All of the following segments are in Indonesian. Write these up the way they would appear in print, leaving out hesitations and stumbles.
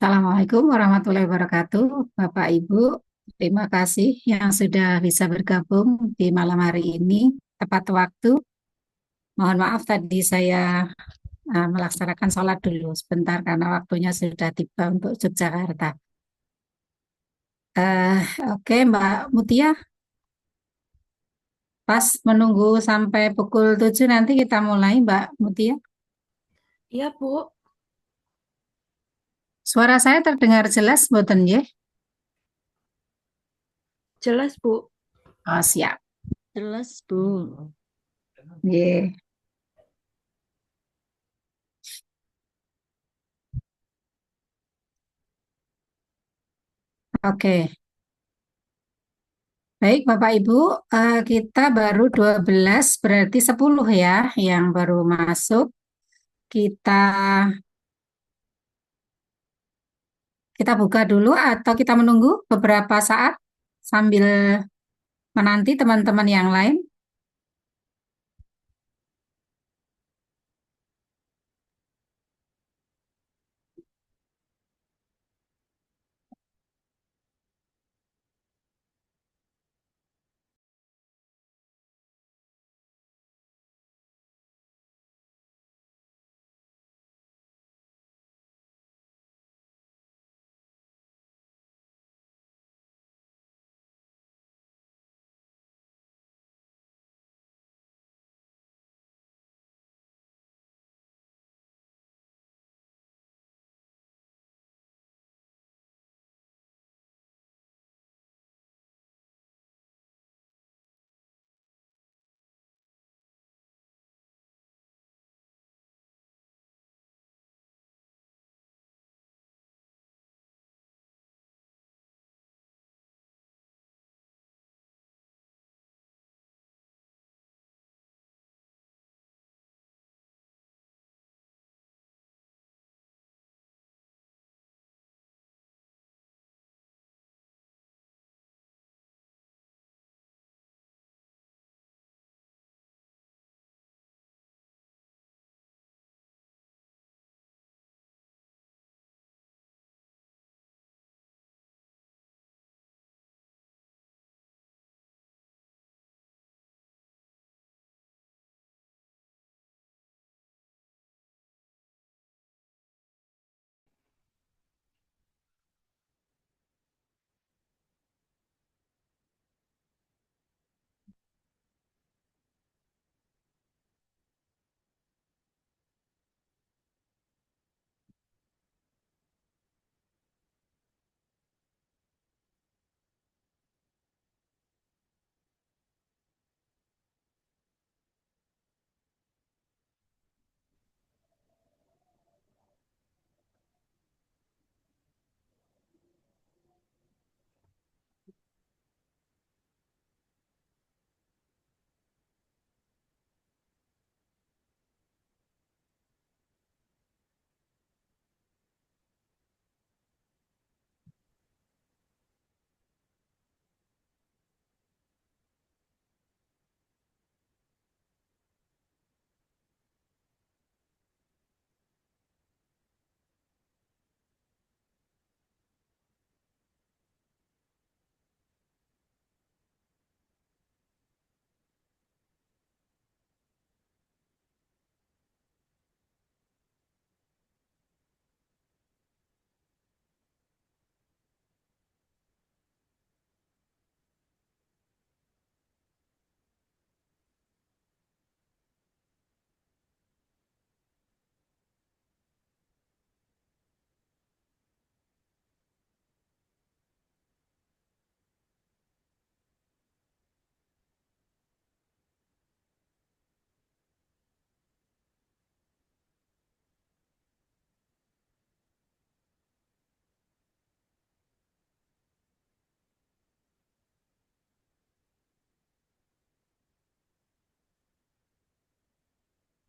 Assalamualaikum warahmatullahi wabarakatuh, Bapak Ibu. Terima kasih yang sudah bisa bergabung di malam hari ini tepat waktu. Mohon maaf tadi saya melaksanakan sholat dulu sebentar karena waktunya sudah tiba untuk Yogyakarta. Eh, oke, Mbak Mutia, pas menunggu sampai pukul 7 nanti kita mulai, Mbak Mutia. Iya, Bu. Suara saya terdengar jelas, mboten nggih? Jelas, Bu. Oh, siap. Jelas, Bu. Nggih. Oke. Baik, Bapak Ibu, kita baru 12, berarti 10 ya yang baru masuk. Kita kita buka dulu atau kita menunggu beberapa saat sambil menanti teman-teman yang lain.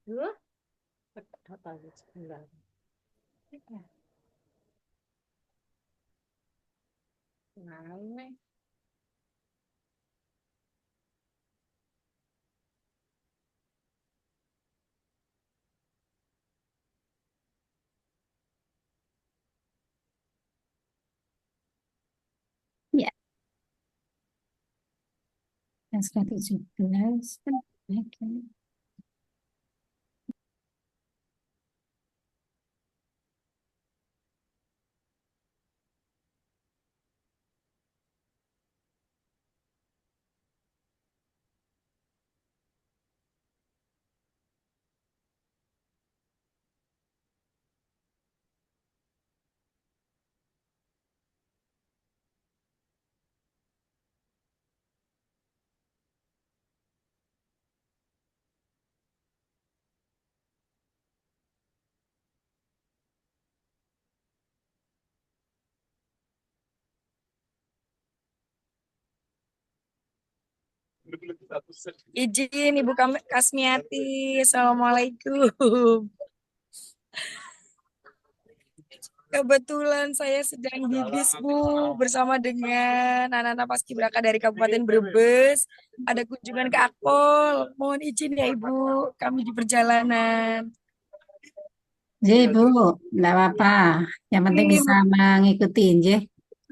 Dua, total 9. Nah, Yang 17 kan. Oke. Izin Ibu Kasmiati, Assalamualaikum. Kebetulan saya sedang di bis Bu bersama dengan anak-anak paskibraka dari Kabupaten Brebes. Ada kunjungan ke Akpol. Mohon izin ya Ibu, kami di perjalanan. Jadi Bu, enggak apa-apa. Yang penting bisa mengikuti, nggih.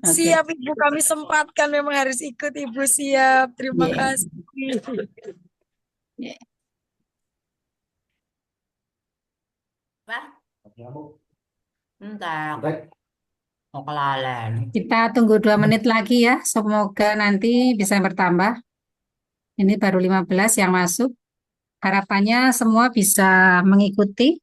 Oke. Siap Ibu, kami sempatkan memang harus ikut Ibu, siap. Terima Yeah. kasih. Yeah. Pak, entar mau kelalen. Kita tunggu 2 menit lagi ya. Semoga nanti bisa bertambah. Ini baru 15 yang masuk. Harapannya semua bisa mengikuti.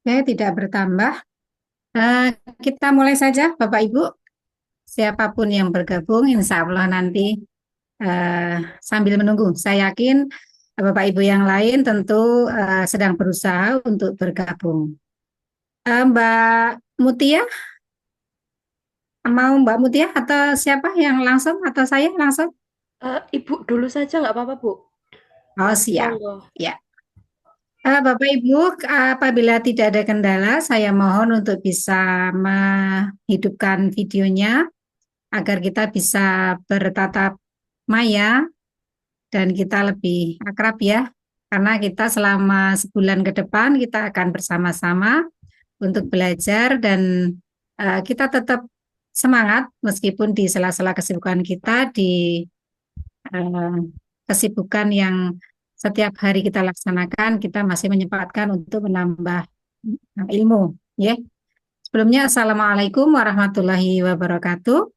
Oke, tidak bertambah. Eh, kita mulai saja, Bapak Ibu. Siapapun yang bergabung, insya Allah nanti sambil menunggu. Saya yakin Bapak Ibu yang lain tentu sedang berusaha untuk bergabung. Mbak Mutia, mau Mbak Mutia atau siapa yang langsung atau saya langsung? Ibu dulu saja nggak apa-apa, Bu. Oh, siap. Monggo. Ya. Bapak Ibu, apabila tidak ada kendala, saya mohon untuk bisa menghidupkan videonya agar kita bisa bertatap maya dan kita lebih akrab ya. Karena kita selama sebulan ke depan kita akan bersama-sama untuk belajar dan kita tetap semangat meskipun di sela-sela kesibukan kita, di eh, kesibukan yang setiap hari kita laksanakan, kita masih menyempatkan untuk menambah ilmu. Ya. Sebelumnya, Assalamualaikum warahmatullahi wabarakatuh.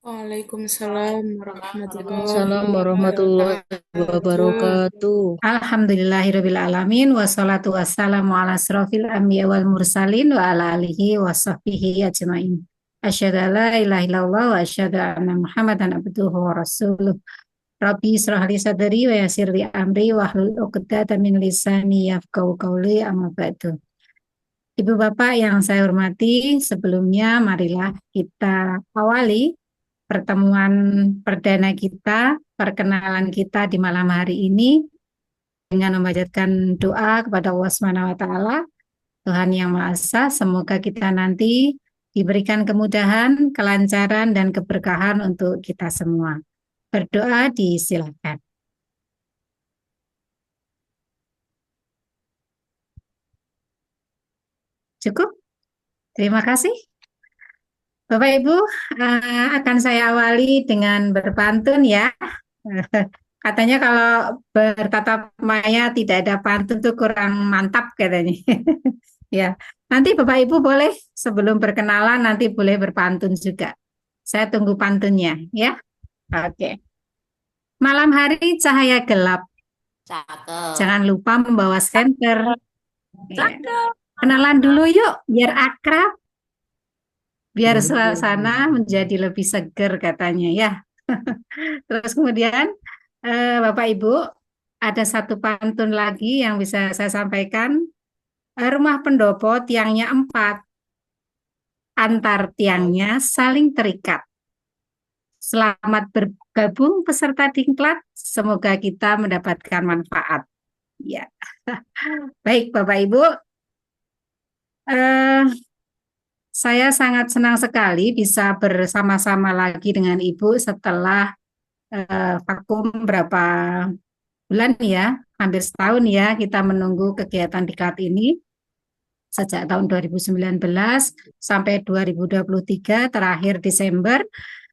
Waalaikumsalam warahmatullahi Waalaikumsalam warahmatullahi wabarakatuh. Alhamdulillahirabbil alamin wassalatu wassalamu ala asrofil anbiya wal mursalin wa ala alihi wa sahbihi ajmain. Asyhadu an la ilaha illallah wa asyhadu anna Muhammadan abduhu wa rasuluh. Rabbi israh li sadri wa yassir li amri wa hlul 'uqdatam min lisani yafqahu qawli, amma ba'du. Ibu Bapak yang saya hormati, sebelumnya marilah kita awali pertemuan perdana kita, perkenalan kita di malam hari ini dengan memanjatkan doa kepada Allah Subhanahu wa taala, Tuhan Yang Maha Esa, semoga kita nanti diberikan kemudahan, kelancaran dan keberkahan untuk kita semua. berdoa disilakan. Cukup? Terima kasih. Bapak Ibu, akan saya awali dengan berpantun ya. Katanya kalau bertatap maya tidak ada pantun tuh kurang mantap katanya. Ya, nanti Bapak Ibu boleh sebelum berkenalan nanti boleh berpantun juga. Saya tunggu pantunnya ya. Oke. Malam hari cahaya gelap. Cakep. Jangan lupa membawa senter. Ya. Cakep. Kenalan dulu yuk biar akrab, biar suasana menjadi lebih seger katanya ya. Terus kemudian Bapak Ibu ada satu pantun lagi yang bisa saya sampaikan. Rumah pendopo tiangnya 4, antar tiangnya saling terikat. Selamat bergabung peserta diklat, semoga kita mendapatkan manfaat. Ya, baik Bapak Ibu, eh, saya sangat senang sekali bisa bersama-sama lagi dengan Ibu setelah vakum berapa bulan ya, hampir setahun ya kita menunggu kegiatan diklat ini. Sejak tahun 2019 sampai 2023 terakhir Desember.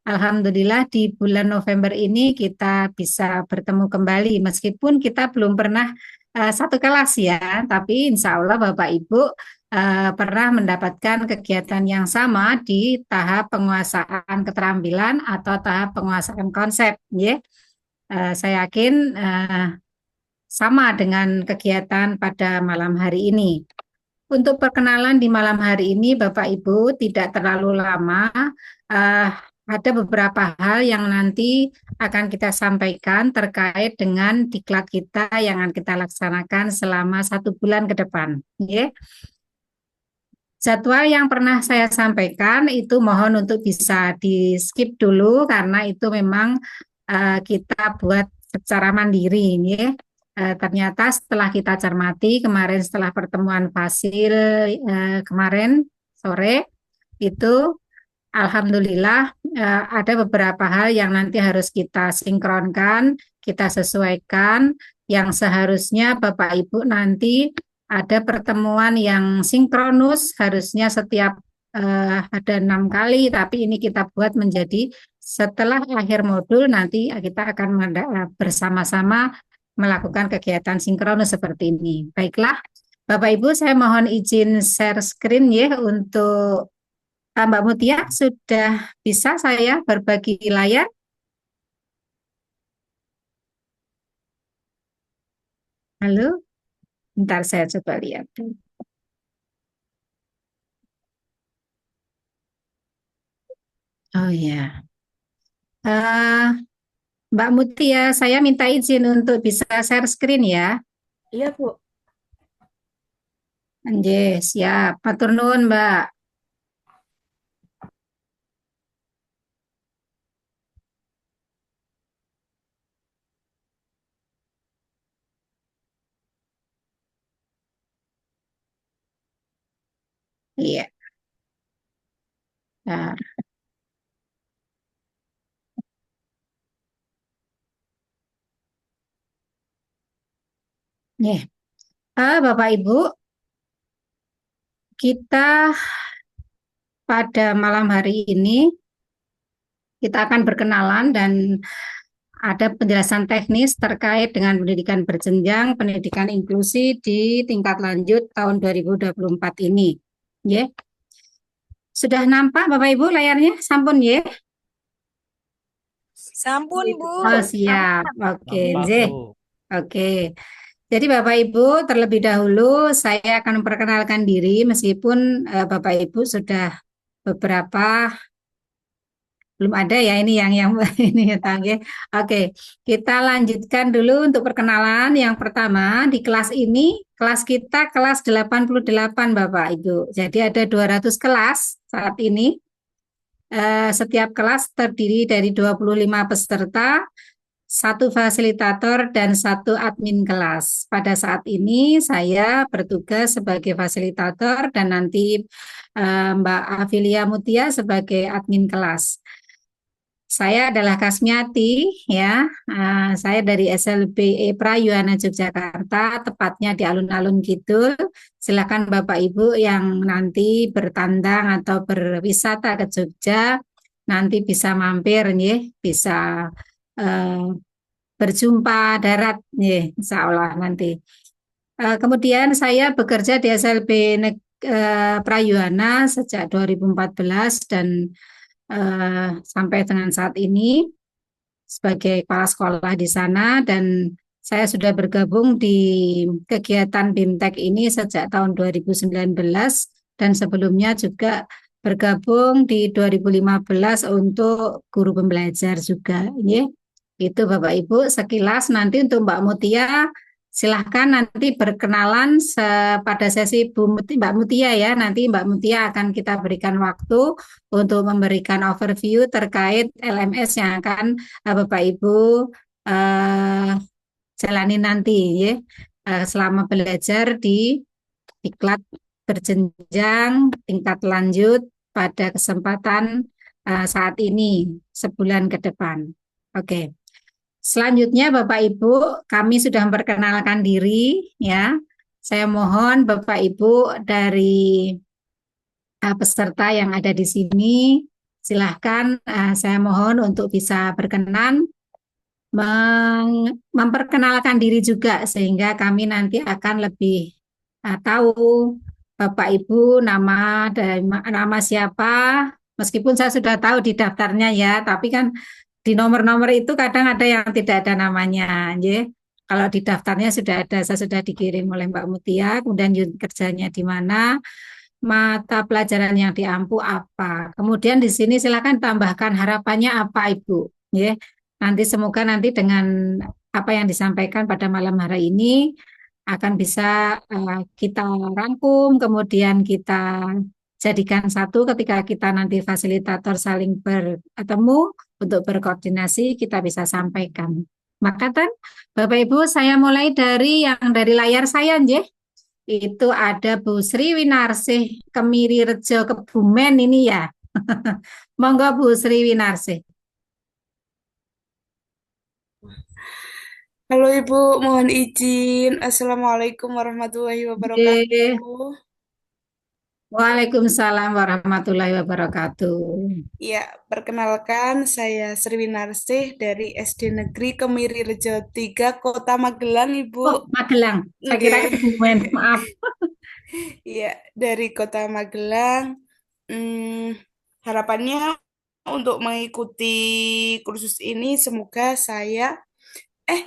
Alhamdulillah di bulan November ini kita bisa bertemu kembali meskipun kita belum pernah satu kelas ya, tapi insya Allah Bapak Ibu pernah mendapatkan kegiatan yang sama di tahap penguasaan keterampilan atau tahap penguasaan konsep ya. Saya yakin sama dengan kegiatan pada malam hari ini. Untuk perkenalan di malam hari ini, Bapak Ibu, tidak terlalu lama. Ada beberapa hal yang nanti akan kita sampaikan terkait dengan diklat kita yang akan kita laksanakan selama 1 bulan ke depan. Ya. Jadwal yang pernah saya sampaikan itu mohon untuk bisa di-skip dulu karena itu memang kita buat secara mandiri. Ya. Ternyata setelah kita cermati kemarin setelah pertemuan Fasil kemarin sore itu alhamdulillah ada beberapa hal yang nanti harus kita sinkronkan, kita sesuaikan yang seharusnya Bapak Ibu nanti ada pertemuan yang sinkronus harusnya setiap ada 6 kali tapi ini kita buat menjadi setelah akhir modul nanti kita akan bersama-sama melakukan kegiatan sinkronus seperti ini. Baiklah, Bapak Ibu, saya mohon izin share screen ya untuk Mbak Mutia. Sudah bisa saya berbagi layar? Halo, bentar saya coba lihat. Oh ya, Mbak Mutia, saya minta izin untuk bisa share screen ya. Iya, Bu. Nggih, siap. Matur nuwun, Mbak. Iya. Nah, nih. Bapak Ibu, kita pada malam hari ini kita akan berkenalan dan ada penjelasan teknis terkait dengan pendidikan berjenjang, pendidikan inklusi di tingkat lanjut tahun 2024 ini. Ya. Sudah nampak Bapak Ibu layarnya? Sampun ya? Sampun, Bu. Oh, siap. Oke, Nampak, Nggih. Bu. Oke. Jadi Bapak Ibu, terlebih dahulu saya akan memperkenalkan diri meskipun Bapak Ibu sudah beberapa belum ada ya ini yang ini ya Tangge. Oke, kita lanjutkan dulu untuk perkenalan. Yang pertama di kelas ini, kelas kita kelas 88 Bapak Ibu. Jadi ada 200 kelas saat ini. Setiap kelas terdiri dari 25 peserta, 1 fasilitator dan 1 admin kelas. Pada saat ini saya bertugas sebagai fasilitator dan nanti Mbak Afilia Mutia sebagai admin kelas. Saya adalah Kasmiati, ya. Saya dari SLBE Prayuana Yogyakarta, tepatnya di alun-alun Kidul. Silakan Bapak Ibu yang nanti bertandang atau berwisata ke Jogja, nanti bisa mampir, ya, bisa eh, berjumpa darat, ya, insya Allah nanti. Kemudian saya bekerja di SLB Prayuana sejak 2014 dan sampai dengan saat ini sebagai kepala sekolah di sana, dan saya sudah bergabung di kegiatan BIMTEK ini sejak tahun 2019 dan sebelumnya juga bergabung di 2015 untuk guru pembelajar juga. Ya. Itu Bapak Ibu sekilas. Nanti untuk Mbak Mutia silahkan nanti berkenalan pada sesi Mbak Mutia, ya. Nanti Mbak Mutia akan kita berikan waktu untuk memberikan overview terkait LMS yang akan Bapak Ibu eh, jalani nanti, ya, selama belajar di diklat berjenjang tingkat lanjut pada kesempatan saat ini sebulan ke depan. Oke. Selanjutnya Bapak Ibu, kami sudah memperkenalkan diri, ya. Saya mohon Bapak Ibu dari peserta yang ada di sini, silahkan saya mohon untuk bisa berkenan memperkenalkan diri juga sehingga kami nanti akan lebih tahu Bapak Ibu nama siapa, meskipun saya sudah tahu di daftarnya, ya, tapi kan di nomor-nomor itu kadang ada yang tidak ada namanya, ya. Kalau di daftarnya sudah ada, saya sudah dikirim oleh Mbak Mutia, kemudian unit kerjanya di mana, mata pelajaran yang diampu apa. Kemudian di sini silakan tambahkan harapannya apa, Ibu, ya. Nanti semoga nanti dengan apa yang disampaikan pada malam hari ini akan bisa kita rangkum, kemudian kita jadikan satu ketika kita nanti fasilitator saling bertemu untuk berkoordinasi, kita bisa sampaikan. Maka kan, Bapak Ibu, saya mulai dari yang dari layar saya, nggih. Itu ada Bu Sri Winarsih Kemiri Rejo Kebumen ini, ya. Monggo Bu Sri Winarsih. Halo Ibu, mohon izin. Assalamualaikum warahmatullahi Nggih. wabarakatuh. Waalaikumsalam warahmatullahi wabarakatuh. Ya, perkenalkan saya Sri Winarsih dari SD Negeri Kemiri Rejo 3, Kota Magelang, Ibu. Oh, Magelang. Saya kira Nggih. Kebumen, maaf. Ya, dari Kota Magelang. Hmm, harapannya untuk mengikuti kursus ini semoga eh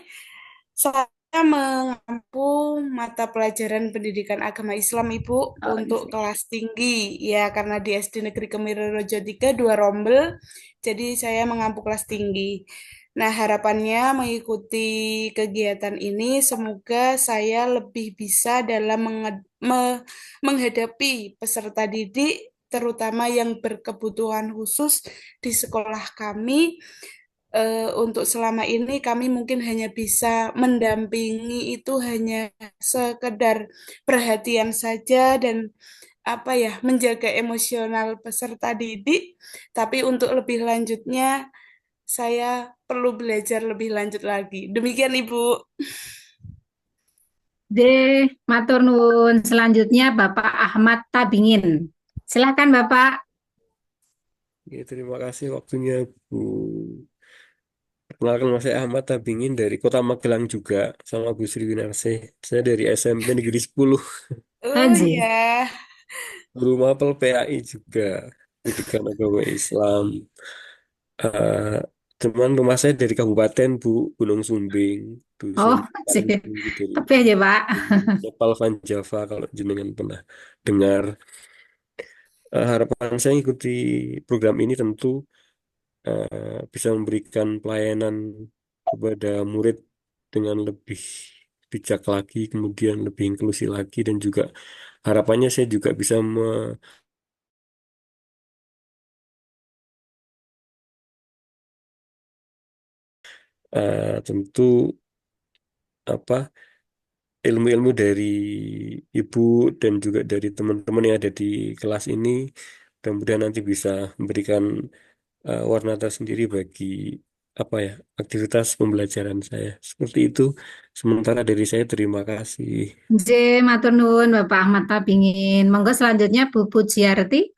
saya mengampu mata pelajaran pendidikan agama Islam, Ibu, Oh, untuk kelas tinggi. Ya, karena di SD Negeri Kemiri Rejo 3 dua rombel, jadi saya mengampu kelas tinggi. Nah, harapannya mengikuti kegiatan ini, semoga saya lebih bisa dalam menghadapi peserta didik, terutama yang berkebutuhan khusus di sekolah kami. Untuk selama ini kami mungkin hanya bisa mendampingi, itu hanya sekedar perhatian saja dan apa ya, menjaga emosional peserta didik, tapi untuk lebih lanjutnya saya perlu belajar lebih lanjut lagi. Demikian Ibu. D. Matur nuwun. Selanjutnya Bapak Ahmad Tabingin. Silakan Bapak. Ya, terima kasih waktunya, Bu. Perkenalkan, saya Ahmad Tabingin dari Kota Magelang juga, sama Bu Sri Winarsih. Saya dari SMP Negeri 10, Oh Anji. ya, guru mapel PAI juga, Pendidikan Agama Islam. Eh, Teman rumah saya dari Kabupaten, Bu, Gunung Sumbing, Oh, Dusun sih. paling tinggi dari Tapi aja Pak. Nepal Van Java, kalau jenengan pernah dengar. Harapan saya ikuti program ini tentu bisa memberikan pelayanan kepada murid dengan lebih bijak lagi, kemudian lebih inklusi lagi, dan juga harapannya saya juga bisa tentu apa ilmu-ilmu dari ibu dan juga dari teman-teman yang ada di kelas ini, mudah-mudahan nanti bisa memberikan warna tersendiri bagi apa ya aktivitas pembelajaran saya. Seperti itu. Sementara dari saya terima kasih. J, matur nuwun Bapak Ahmad Tabingin. Monggo selanjutnya Bu Pujiarti.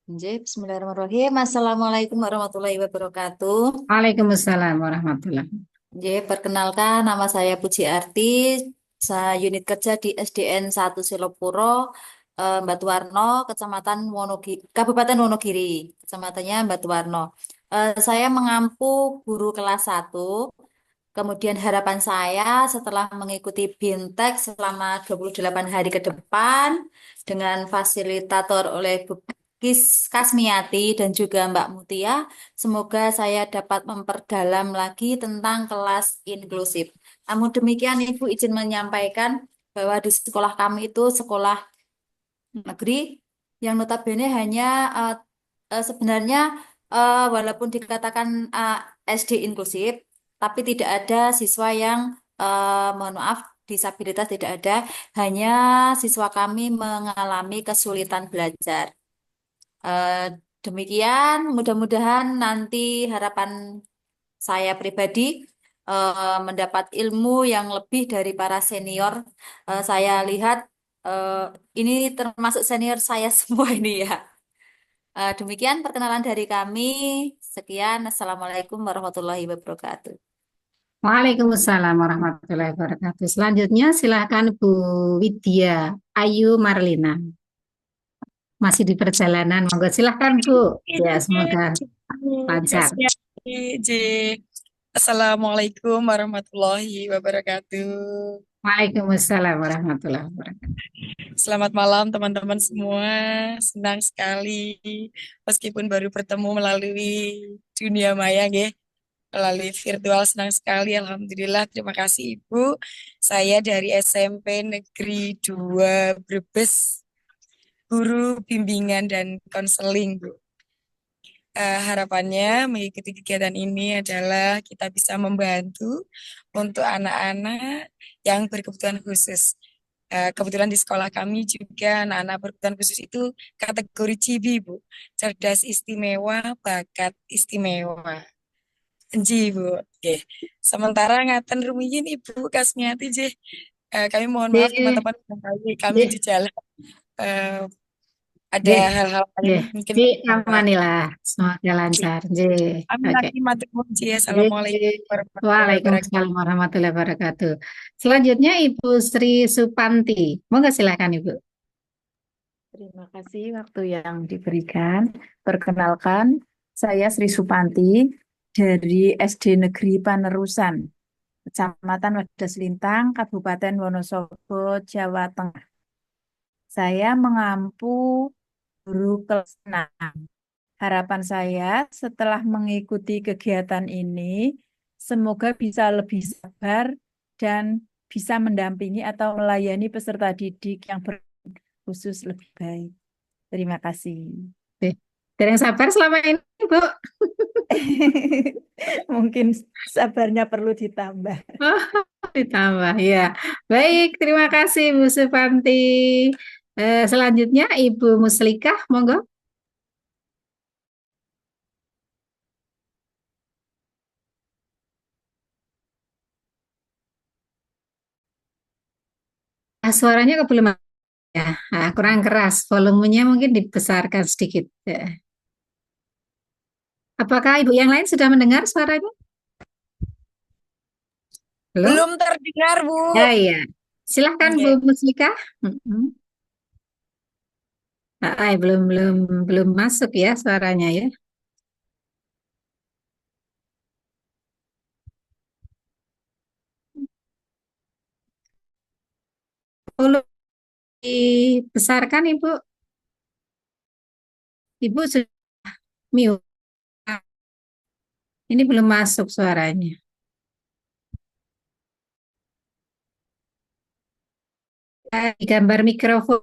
Bismillahirrahmanirrahim. Assalamualaikum warahmatullahi wabarakatuh. Waalaikumsalam warahmatullahi. Perkenalkan nama saya Puji Arti. Saya unit kerja di SDN 1 Silopuro, Batuwarno, Kecamatan Kabupaten Wonogiri. Kecamatannya Batuwarno. Saya mengampu guru kelas 1. Kemudian harapan saya setelah mengikuti BINTEK selama 28 hari ke depan dengan fasilitator oleh Bu Kasmiati dan juga Mbak Mutia, semoga saya dapat memperdalam lagi tentang kelas inklusif. Namun demikian, Ibu izin menyampaikan bahwa di sekolah kami itu sekolah negeri yang notabene hanya sebenarnya walaupun dikatakan SD inklusif, tapi tidak ada siswa yang mohon maaf disabilitas tidak ada, hanya siswa kami mengalami kesulitan belajar. Eh, Demikian, mudah-mudahan nanti harapan saya pribadi mendapat ilmu yang lebih dari para senior. Saya lihat eh, ini termasuk senior saya semua ini ya. Demikian perkenalan dari kami. Sekian, Assalamualaikum warahmatullahi wabarakatuh. Waalaikumsalam warahmatullahi wabarakatuh. Selanjutnya silakan Bu Widya Ayu Marlina. Masih di perjalanan, monggo silahkan Bu. Ya, semoga lancar. J. Assalamualaikum warahmatullahi wabarakatuh. Waalaikumsalam warahmatullahi wabarakatuh. Selamat malam teman-teman semua. Senang sekali meskipun baru bertemu melalui dunia maya, nggih. Melalui virtual senang sekali. Alhamdulillah. Terima kasih Ibu. Saya dari SMP Negeri 2 Brebes, guru bimbingan dan konseling, Bu. Harapannya mengikuti kegiatan ini adalah kita bisa membantu untuk anak-anak yang berkebutuhan khusus. Kebetulan di sekolah kami juga anak-anak berkebutuhan khusus itu kategori CIBI, Bu. Cerdas istimewa, bakat istimewa. Enji, Bu. Oke. Sementara ngaten rumiyin Ibu Kasmiati, kami mohon maaf J, teman-teman, kami di J, jalan. Eh, ada J, hal-hal J, yang mungkin J, amanilah. Semoga lancar. J, Amin oke. lagi matur nuwun, J, Assalamualaikum warahmatullahi wabarakatuh. Waalaikumsalam warahmatullahi wabarakatuh. Selanjutnya Ibu Sri Supanti. Monggo silakan Ibu. Terima kasih waktu yang diberikan. Perkenalkan, saya Sri Supanti dari SD Negeri Panerusan, Kecamatan Wadas Lintang, Kabupaten Wonosobo, Jawa Tengah. Saya mengampu guru kelas 6. Harapan saya setelah mengikuti kegiatan ini, semoga bisa lebih sabar dan bisa mendampingi atau melayani peserta didik yang khusus lebih baik. Terima kasih. Oke. Dari yang sabar selama ini Bu. Mungkin sabarnya perlu ditambah. Oh, ditambah ya. Baik, terima kasih Bu Supanti. Selanjutnya Ibu Muslikah, monggo. Suaranya kok belum ya, kurang keras. Volumenya mungkin dibesarkan sedikit. Apakah Ibu yang lain sudah mendengar suaranya? Belum? Belum terdengar, Bu. Ya, iya. Silahkan Bu Oke. Muslikah. Belum masuk ya suaranya ya. Belum dibesarkan Ibu. Ibu sudah mute. Ini belum masuk suaranya. Di gambar mikrofon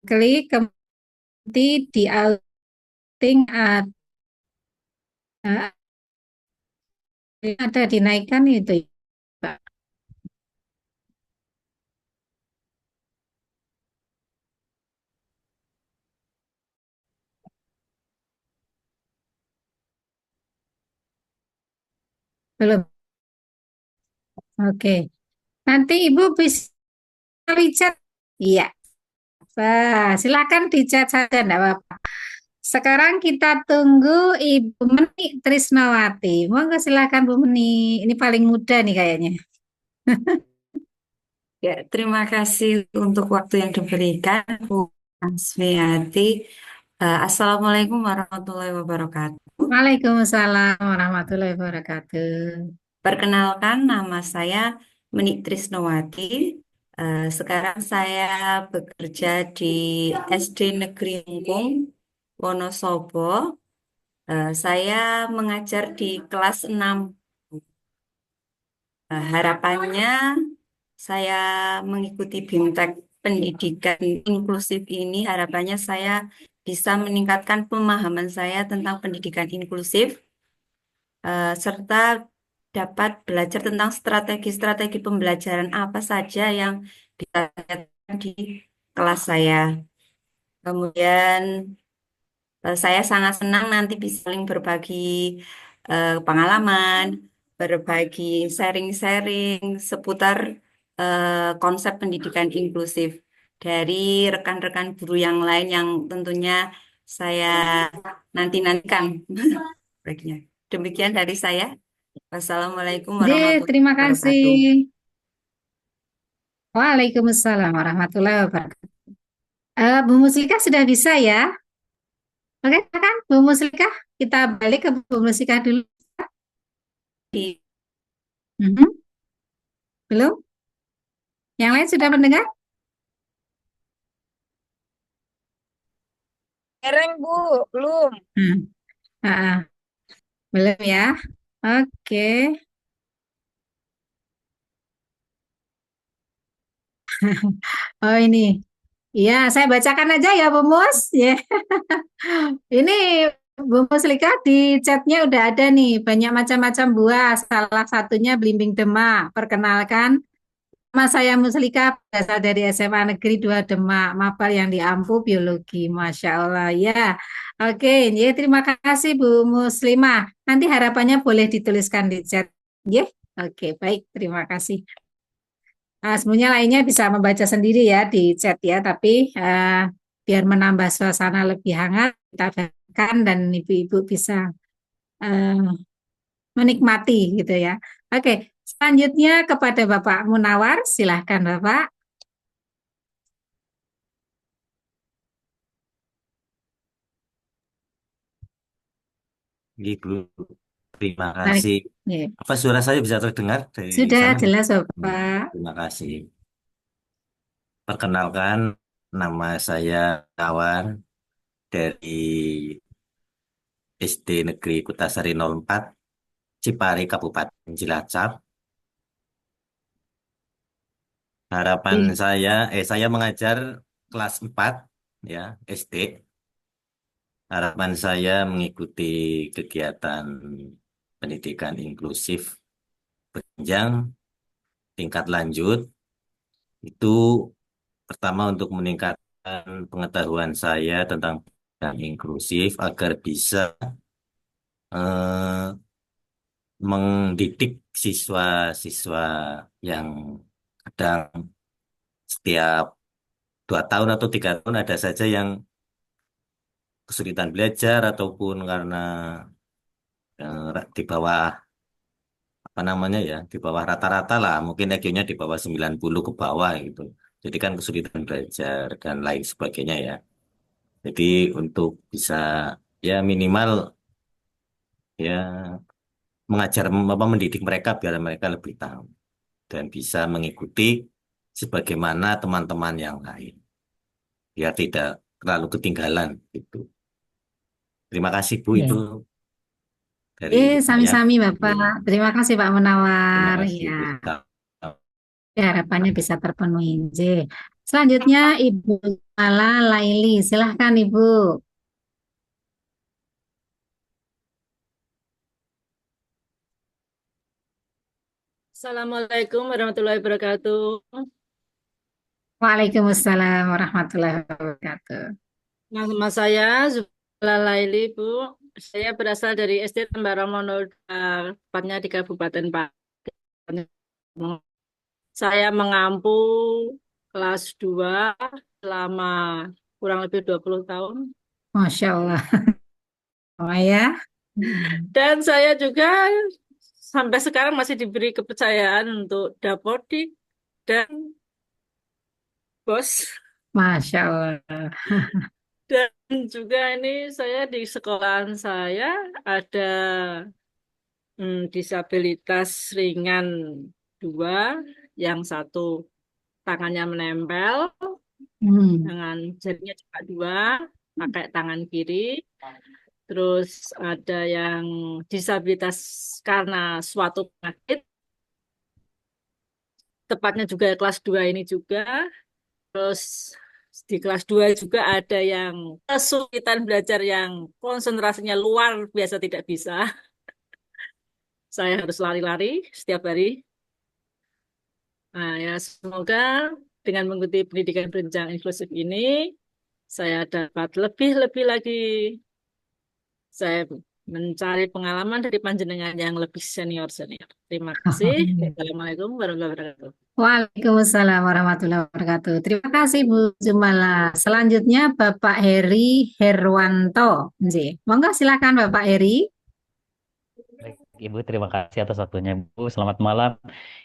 klik kemudian di outing ada dinaikkan itu Pak. Belum. Oke. Nanti Ibu bisa chat. Iya. Silakan di chat saja, enggak apa-apa. Sekarang kita tunggu Ibu Meni Trisnawati. Monggo silakan Bu Meni. Ini paling muda nih kayaknya. Ya, terima kasih untuk waktu yang diberikan, Bu Asmiati. Assalamualaikum warahmatullahi wabarakatuh. Waalaikumsalam warahmatullahi wabarakatuh. Perkenalkan, nama saya Menik Trisnowati. Sekarang saya bekerja di SD Negeri Mungkung, Wonosobo. Saya mengajar di kelas 6. Harapannya saya mengikuti BIMTEK pendidikan inklusif ini, harapannya saya bisa meningkatkan pemahaman saya tentang pendidikan inklusif, serta dapat belajar tentang strategi-strategi pembelajaran apa saja yang diajarkan di kelas saya. Kemudian saya sangat senang nanti bisa saling berbagi pengalaman, berbagi sharing-sharing seputar konsep pendidikan inklusif dari rekan-rekan guru yang lain yang tentunya saya nanti-nantikan. Baiknya. Demikian dari saya. Wassalamualaikum warahmatullahi Terima kasih. wabarakatuh. Waalaikumsalam warahmatullahi wabarakatuh. Bu Muslika sudah bisa ya? Oke, kan Bu Muslika, kita balik ke Bu Muslika dulu. Di Mhm. Belum? Yang lain sudah mendengar? Dereng, Bu, belum. Ah, belum ya? Oke. Oh ini. Iya, saya bacakan aja ya Bu Mus. Ya. Ini Bu Muslika di chatnya udah ada nih, banyak macam-macam buah. Salah satunya belimbing demak. Perkenalkan, nama saya Muslika, berasal dari SMA Negeri 2 Demak, mapel yang di Ampu Biologi. Masya Allah, ya. Oke, ya, terima kasih Bu Muslimah. Nanti harapannya boleh dituliskan di chat. Ya, oke, baik, terima kasih. Semuanya lainnya bisa membaca sendiri ya di chat ya, tapi biar menambah suasana lebih hangat, kita bacakan dan ibu-ibu bisa eh, menikmati gitu ya. Oke, selanjutnya kepada Bapak Munawar, silahkan Bapak. Ibu, terima Tarik. kasih. Ya. Apa suara saya bisa terdengar dari Sudah sana? jelas Bapak. Terima kasih. Perkenalkan, nama saya Kawan dari SD Negeri Kutasari 04, Cipari, Kabupaten Cilacap. Harapan Iya. saya mengajar kelas 4 ya, SD. Harapan saya mengikuti kegiatan pendidikan inklusif berjenjang tingkat lanjut. Itu pertama untuk meningkatkan pengetahuan saya tentang pendidikan inklusif agar bisa eh, mendidik siswa-siswa yang kadang setiap 2 tahun atau 3 tahun ada saja yang kesulitan belajar ataupun karena di bawah apa namanya ya, di bawah rata-rata lah, mungkin IQ-nya di bawah 90 ke bawah gitu. Jadi kan kesulitan belajar dan lain sebagainya ya. Jadi untuk bisa ya minimal ya mengajar apa mendidik mereka biar mereka lebih tahu dan bisa mengikuti sebagaimana teman-teman yang lain biar tidak terlalu ketinggalan gitu. Terima kasih Bu, itu Ya. dari saya. Sami-sami Bapak. Ya, Terima kasih Pak terima Munawar. kasih Ya, Bu. ya, harapannya bisa terpenuhi. J. Selanjutnya Ibu Mala Laili. Silahkan Ibu. Assalamualaikum warahmatullahi wabarakatuh. Waalaikumsalam warahmatullahi wabarakatuh. Nama saya Zubala Laili, Bu. Saya berasal dari SD Tembara Mono, tepatnya di Kabupaten Pati. Saya mengampu kelas 2 selama kurang lebih 20 tahun. Masya Allah. Oh ya. Dan saya juga sampai sekarang masih diberi kepercayaan untuk dapodik dan bos. Masya Allah. Dan juga ini saya di sekolahan saya ada disabilitas ringan 2, yang satu tangannya menempel Hmm. dengan jarinya cuma 2, pakai tangan kiri. Terus ada yang disabilitas karena suatu penyakit, tepatnya juga kelas 2 ini juga. Terus di kelas 2 juga ada yang kesulitan belajar yang konsentrasinya luar biasa tidak bisa. Saya harus lari-lari setiap hari. Nah, ya semoga dengan mengikuti pendidikan berjenjang inklusif ini, saya dapat lebih-lebih lagi. Saya mencari pengalaman dari panjenengan yang lebih senior-senior. Terima kasih. Assalamualaikum warahmatullahi wabarakatuh. Waalaikumsalam warahmatullahi wabarakatuh. Terima kasih Bu Jumala. Selanjutnya Bapak Heri Herwanto. Nggih. Monggo silakan Bapak Heri. Baik, Ibu, terima kasih atas waktunya, Bu. Selamat malam,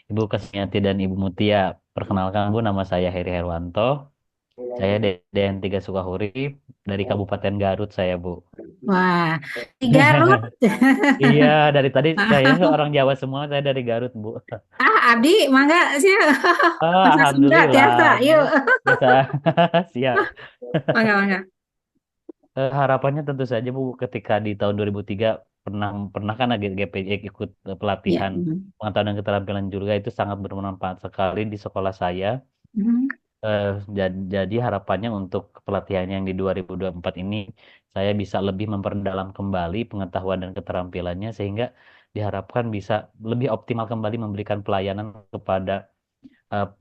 Ibu Kesmiati dan Ibu Mutia. Perkenalkan, Bu, nama saya Heri Herwanto. Saya DN 3 Sukahurip dari Kabupaten Garut, saya, Bu. Wah, di Garut. Iya, dari tadi saya orang Jawa semua, saya dari Garut, Bu. Abdi, mangga sih. Bahasa Sunda biasa. Alhamdulillah, Yuk. bisa. Siap. Mangga. Harapannya tentu saja, Bu, ketika di tahun 2003 pernah kan agak GPJ ikut Ya. pelatihan pengetahuan dan keterampilan juga, itu sangat bermanfaat sekali di sekolah saya. Hmm. Jadi harapannya untuk pelatihan yang di 2024 ini saya bisa lebih memperdalam kembali pengetahuan dan keterampilannya, sehingga diharapkan bisa lebih optimal kembali memberikan pelayanan kepada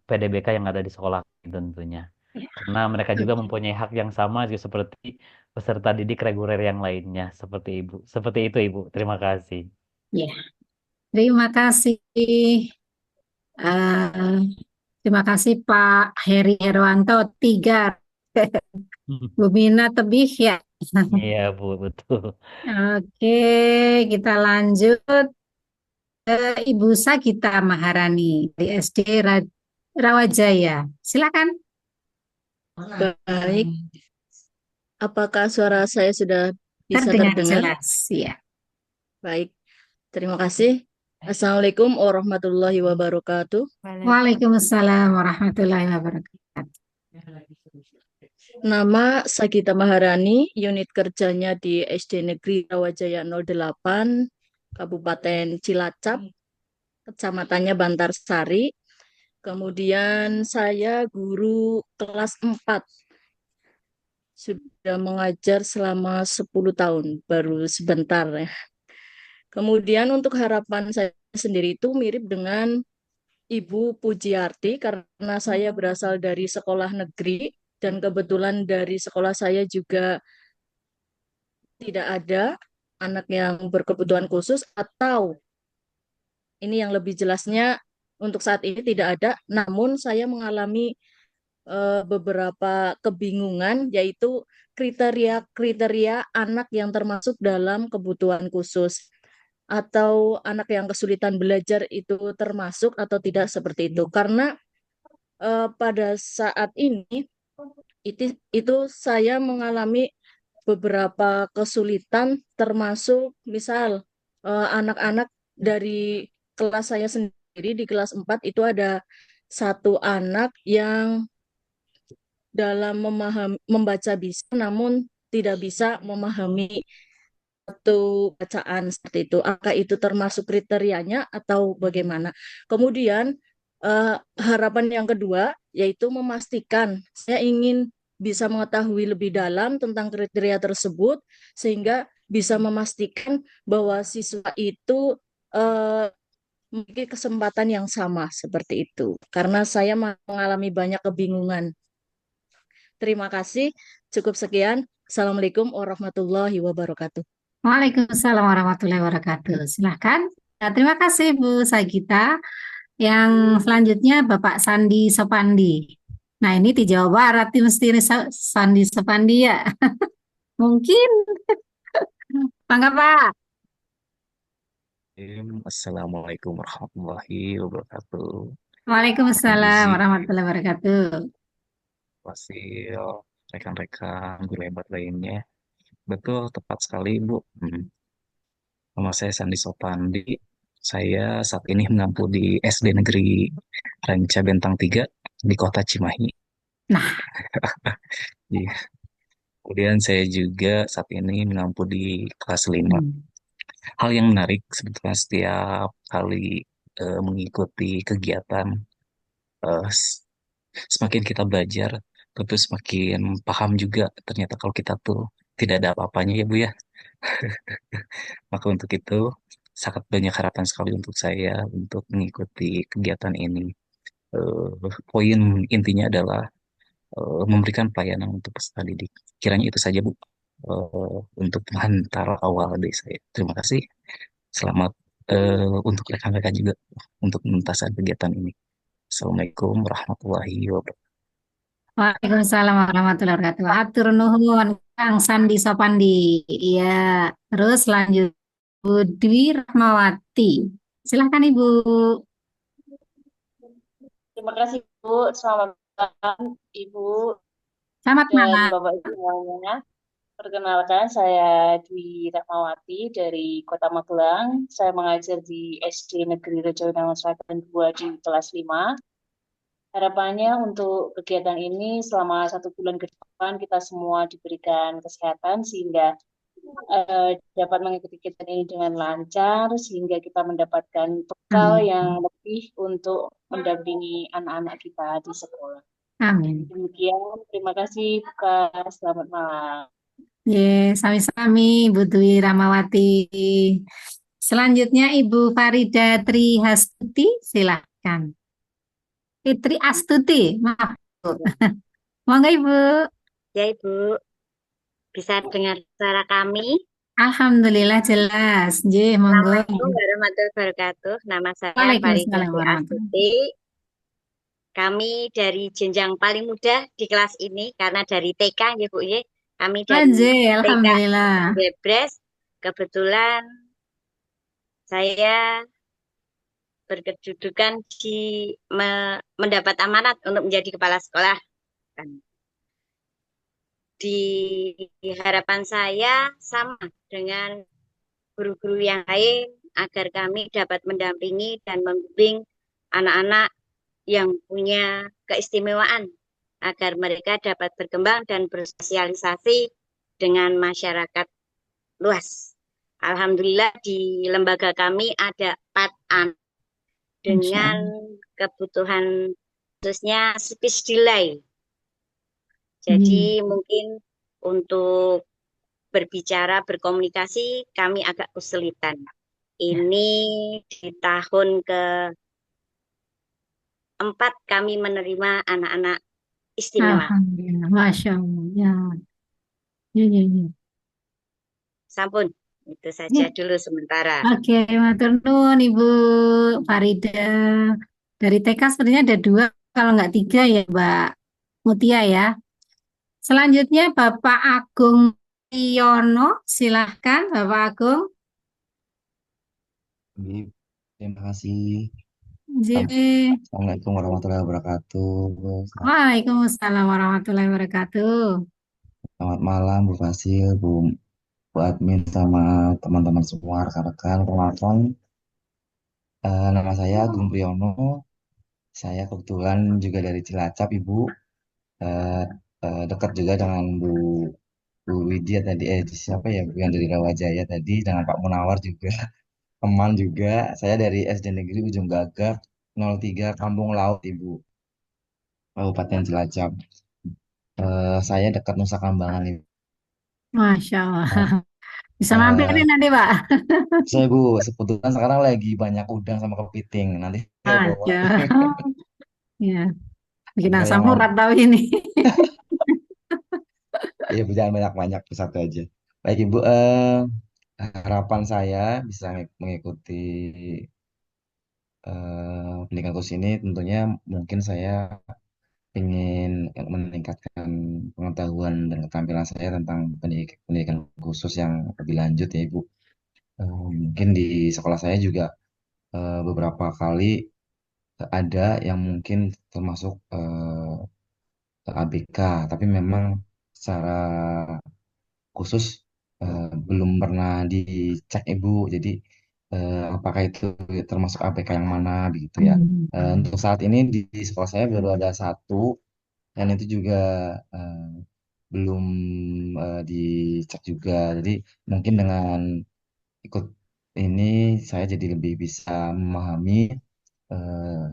PDBK yang ada di sekolah tentunya. Karena mereka juga mempunyai hak yang sama juga seperti peserta didik reguler yang lainnya, seperti Ibu. Seperti itu, Ibu. Terima kasih. Ya. Terima kasih. Eh, terima kasih Pak Heri Herwanto 3. Bu Mina tebih ya. Iya, Bu, betul. Oke, kita lanjut ke Ibu Sagita Maharani di SD Rawajaya. Silakan. Baik, apakah suara saya sudah bisa Terdengar terdengar? jelas, ya. Baik, terima kasih. Assalamualaikum warahmatullahi wabarakatuh. Waalaikumsalam warahmatullahi wabarakatuh. Nama Sagita Maharani, unit kerjanya di SD Negeri Rawajaya 08, Kabupaten Cilacap, kecamatannya Bantarsari. Kemudian saya guru kelas 4. Sudah mengajar selama 10 tahun, baru sebentar ya. Kemudian untuk harapan saya sendiri itu mirip dengan Ibu Pujiarti, karena saya berasal dari sekolah negeri dan kebetulan dari sekolah saya juga tidak ada anak yang berkebutuhan khusus, atau ini yang lebih jelasnya untuk saat ini tidak ada, namun saya mengalami beberapa kebingungan, yaitu kriteria anak yang termasuk dalam kebutuhan khusus atau anak yang kesulitan belajar itu termasuk atau tidak, seperti itu. Karena pada saat ini itu saya mengalami beberapa kesulitan, termasuk misal anak-anak dari kelas saya sendiri di kelas 4 itu ada satu anak yang dalam membaca bisa, namun tidak bisa memahami satu bacaan seperti itu. Apakah itu termasuk kriterianya atau bagaimana? Kemudian harapan yang kedua yaitu memastikan, saya ingin bisa mengetahui lebih dalam tentang kriteria tersebut sehingga bisa memastikan bahwa siswa itu memiliki kesempatan yang sama seperti itu. Karena saya mengalami banyak kebingungan. Terima kasih. Cukup sekian. Assalamualaikum warahmatullahi wabarakatuh. Waalaikumsalam warahmatullahi wabarakatuh. Silahkan. Ya, terima kasih Bu Sagita. Yang selanjutnya Bapak Sandi Sopandi. Nah, ini di Jawa Barat ini mesti ini Sandi Sopandi ya. Mungkin. Bangga Pak. Assalamualaikum warahmatullahi wabarakatuh. Perkenalkan Waalaikumsalam diri, warahmatullahi wabarakatuh. Wasil, rekan-rekan guru hebat lainnya. Betul, tepat sekali, Bu. Nama saya Sandi Sopandi. Saya saat ini mengampu di SD Negeri Ranca Bentang 3 di Kota Cimahi. Nah, Iya. Kemudian saya juga saat ini mengampu di kelas 5. Hal yang menarik sebetulnya setiap kali mengikuti kegiatan, eh, s- semakin kita belajar, tentu semakin paham juga ternyata kalau kita tuh tidak ada apa-apanya ya Bu ya. Maka untuk itu sangat banyak harapan sekali untuk saya untuk mengikuti kegiatan ini. Poin intinya adalah memberikan pelayanan untuk peserta didik. Kiranya itu saja Bu, untuk pengantar awal dari saya. Terima kasih. Selamat untuk rekan-rekan juga untuk menuntaskan kegiatan ini. Assalamualaikum warahmatullahi wabarakatuh. Waalaikumsalam warahmatullahi wabarakatuh. Hatur nuhun Kang Sandi Sopandi. Iya. Terus lanjut Bu Dwi Rahmawati. Silahkan Ibu. Terima kasih Bu, selamat malam Ibu Selamat dan malam. Bapak Ibu semuanya. Perkenalkan, saya Dwi Rahmawati dari Kota Magelang. Saya mengajar di SD Negeri Rejo Wenang Selatan 2 di kelas 5. Harapannya untuk kegiatan ini selama 1 bulan ke depan kita semua diberikan kesehatan sehingga dapat mengikuti kegiatan ini dengan lancar sehingga kita mendapatkan bekal Amin. yang lebih untuk mendampingi anak-anak kita di sekolah. Amin. Demikian, terima kasih Buka. Selamat malam. Ye, sami-sami Bu Dwi Rahmawati. Selanjutnya Ibu Farida Trihastuti, silahkan. Fitri Astuti, maaf Bu. Monggo Ibu. Ya, Ibu, bisa dengar suara kami? Alhamdulillah jelas. Ye, monggo. Assalamualaikum warahmatullahi wabarakatuh. Nama saya Farida Waalaikumsalam warahmatullahi Astuti. Kami dari jenjang paling muda di kelas ini karena dari TK ya Bu ya. Kami dari Aje, TK alhamdulillah. Gebres. Kebetulan saya berkedudukan mendapat amanat untuk menjadi kepala sekolah. Di harapan saya sama dengan guru-guru yang lain agar kami dapat mendampingi dan membimbing anak-anak yang punya keistimewaan agar mereka dapat berkembang dan bersosialisasi dengan masyarakat luas. Alhamdulillah di lembaga kami ada 4 anak dengan kebutuhan khususnya speech delay. Jadi mungkin untuk berbicara, berkomunikasi kami agak kesulitan. Ini di tahun ke-4 kami menerima anak-anak istimewa. Alhamdulillah, Masya Allah. Ya. Ya, ya, ya. Sampun, itu saja dulu sementara. Oke, matur nuwun Ibu Farida. Dari TK sebenarnya ada 2, kalau nggak 3 ya Mbak Mutia ya. Selanjutnya Bapak Agung Priyono, silahkan Bapak Agung. Terima kasih. Jadi, Assalamualaikum warahmatullahi wabarakatuh. Waalaikumsalam warahmatullahi wabarakatuh. Selamat malam Bu Fasil, Bu Admin sama teman-teman semua rekan-rekan. Perkenalkan, nama saya Agung Priyono. Saya kebetulan juga dari Cilacap, Ibu. Dekat juga dengan Bu Widya tadi, siapa ya Bu yang dari Rawajaya tadi, dengan Pak Munawar juga. Teman juga, saya dari SD Negeri Ujung Gagak 03 Kampung Laut, Ibu. Kabupaten Cilacap. Saya dekat Nusa Kambangan, Ibu. Masya Allah. Bisa mampirin nanti Pak. Saya Bu, sebetulnya sekarang lagi banyak udang sama kepiting. Nanti saya bawa. Aja. Ya, bikin Saya asam mau, urat tahu ini. ya Bu, jangan banyak-banyak, satu aja. Baik Ibu, harapan saya bisa mengikuti pendidikan khusus ini tentunya mungkin saya ingin meningkatkan pengetahuan dan keterampilan saya tentang pendidikan khusus yang lebih lanjut ya Ibu. Mungkin di sekolah saya juga beberapa kali ada yang mungkin termasuk ABK, tapi memang secara khusus belum pernah dicek Ibu. Jadi apakah itu termasuk ABK yang mana begitu ya. Untuk saat ini di sekolah saya baru ada satu dan itu juga eh, belum dicek juga. Jadi mungkin dengan ikut ini saya jadi lebih bisa memahami eh,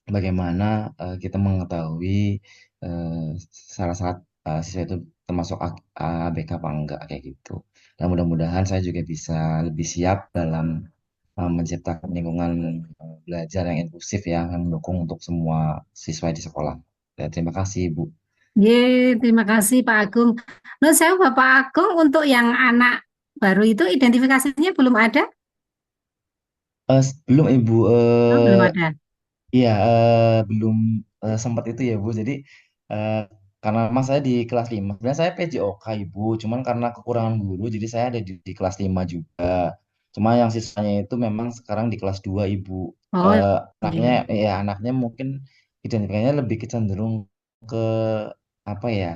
bagaimana kita mengetahui eh, salah siswa itu termasuk ABK apa enggak kayak gitu. Dan mudah-mudahan saya juga bisa lebih siap dalam menciptakan lingkungan belajar yang inklusif ya, yang mendukung untuk semua siswa di sekolah. Ya, terima kasih, Bu. Ye, terima kasih Pak Agung. Nah, saya Bapak Agung untuk yang anak baru itu identifikasinya belum ada? Belum Ibu, Oh, belum ada. iya belum sempat itu ya Bu. Jadi eh, karena mas saya di kelas 5, sebenarnya saya PJOK Ibu, cuman karena kekurangan guru, jadi saya ada di kelas 5 juga. Cuma yang sisanya itu memang sekarang di kelas 2 Ibu. Oh, Eh, anaknya, iya. ya anaknya mungkin identifikasinya lebih kecenderung ke apa ya?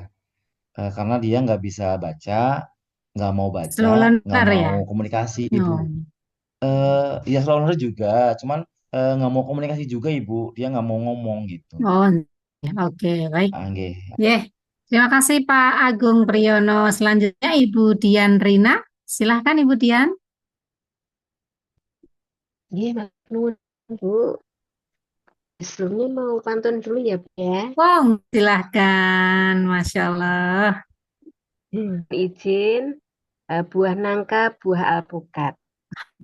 Karena dia nggak bisa baca, nggak mau baca, Slow nggak learner mau ya? komunikasi Ibu. Oh, Ya selalu juga, cuman nggak mau komunikasi juga Ibu, dia nggak mau ngomong gitu. oh, oke, baik. Nggih. Ye, terima kasih Pak Agung Priyono. Selanjutnya Ibu Dian Rina. Silahkan Ibu Dian. Iya, maklum, Bu. Sebelumnya mau pantun dulu ya, Bu ya. Wow, silahkan. Masya Allah. Izin, buah nangka, buah alpukat.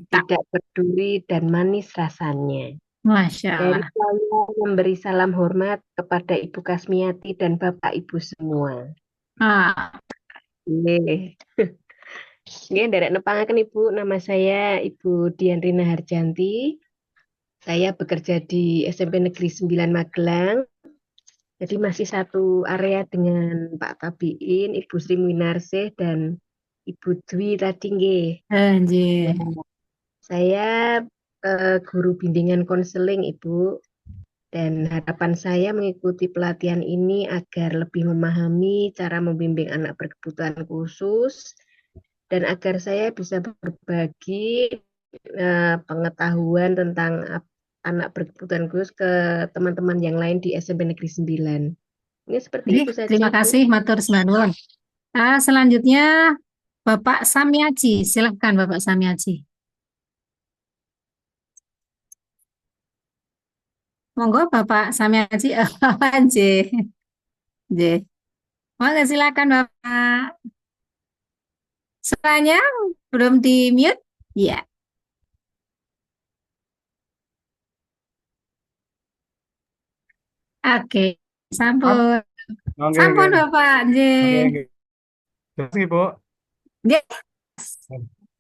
Tidak berduri dan manis rasanya. Masya Dari Allah. saya memberi salam hormat kepada Ibu Kasmiati dan Bapak Ibu semua. Ah, Nih, ini dari nepangaken Ibu, nama saya Ibu Dian Rina Harjanti. Saya bekerja di SMP Negeri 9 Magelang. Jadi masih satu area dengan Pak Tabiin, Ibu Sri Mwinarsih, dan Ibu Dwi tadi nggih. anjir. Saya guru bimbingan konseling, Ibu. Dan harapan saya mengikuti pelatihan ini agar lebih memahami cara membimbing anak berkebutuhan khusus dan agar saya bisa berbagi pengetahuan tentang anak berkebutuhan khusus ke teman-teman yang lain di SMP Negeri 9. Ini seperti Oke, itu saja, terima Ibu. kasih, Matur Nuwun. Selanjutnya Bapak Samyaji. Silahkan Bapak Samyaji. Monggo Bapak Samyaji. J. J. Monggo silakan Bapak. Suaranya belum di mute? Iya. Oke, sampun. Oke, Sampun Bapak J. oke. Terus Ibu. Yes.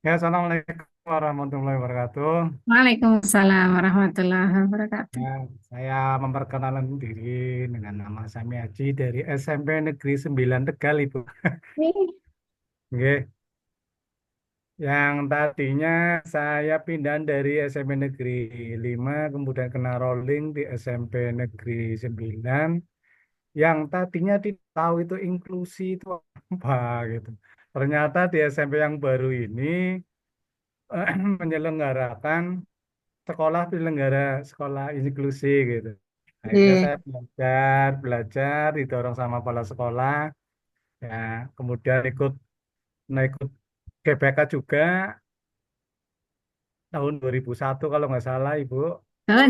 Ya, Assalamualaikum warahmatullahi wabarakatuh. Waalaikumsalam warahmatullahi wabarakatuh. Ya, saya memperkenalkan diri dengan nama Sami Haji dari SMP Negeri 9 Tegal, Ibu. Oke. Yang tadinya saya pindah dari SMP Negeri 5, kemudian kena rolling di SMP Negeri 9. Yang tadinya tahu itu inklusi itu apa gitu. Ternyata di SMP yang baru ini menyelenggarakan penyelenggara sekolah inklusi gitu. Akhirnya Iya. saya belajar, didorong sama kepala sekolah, ya, kemudian ikut GBK juga tahun 2001 kalau nggak salah, Ibu. Oh,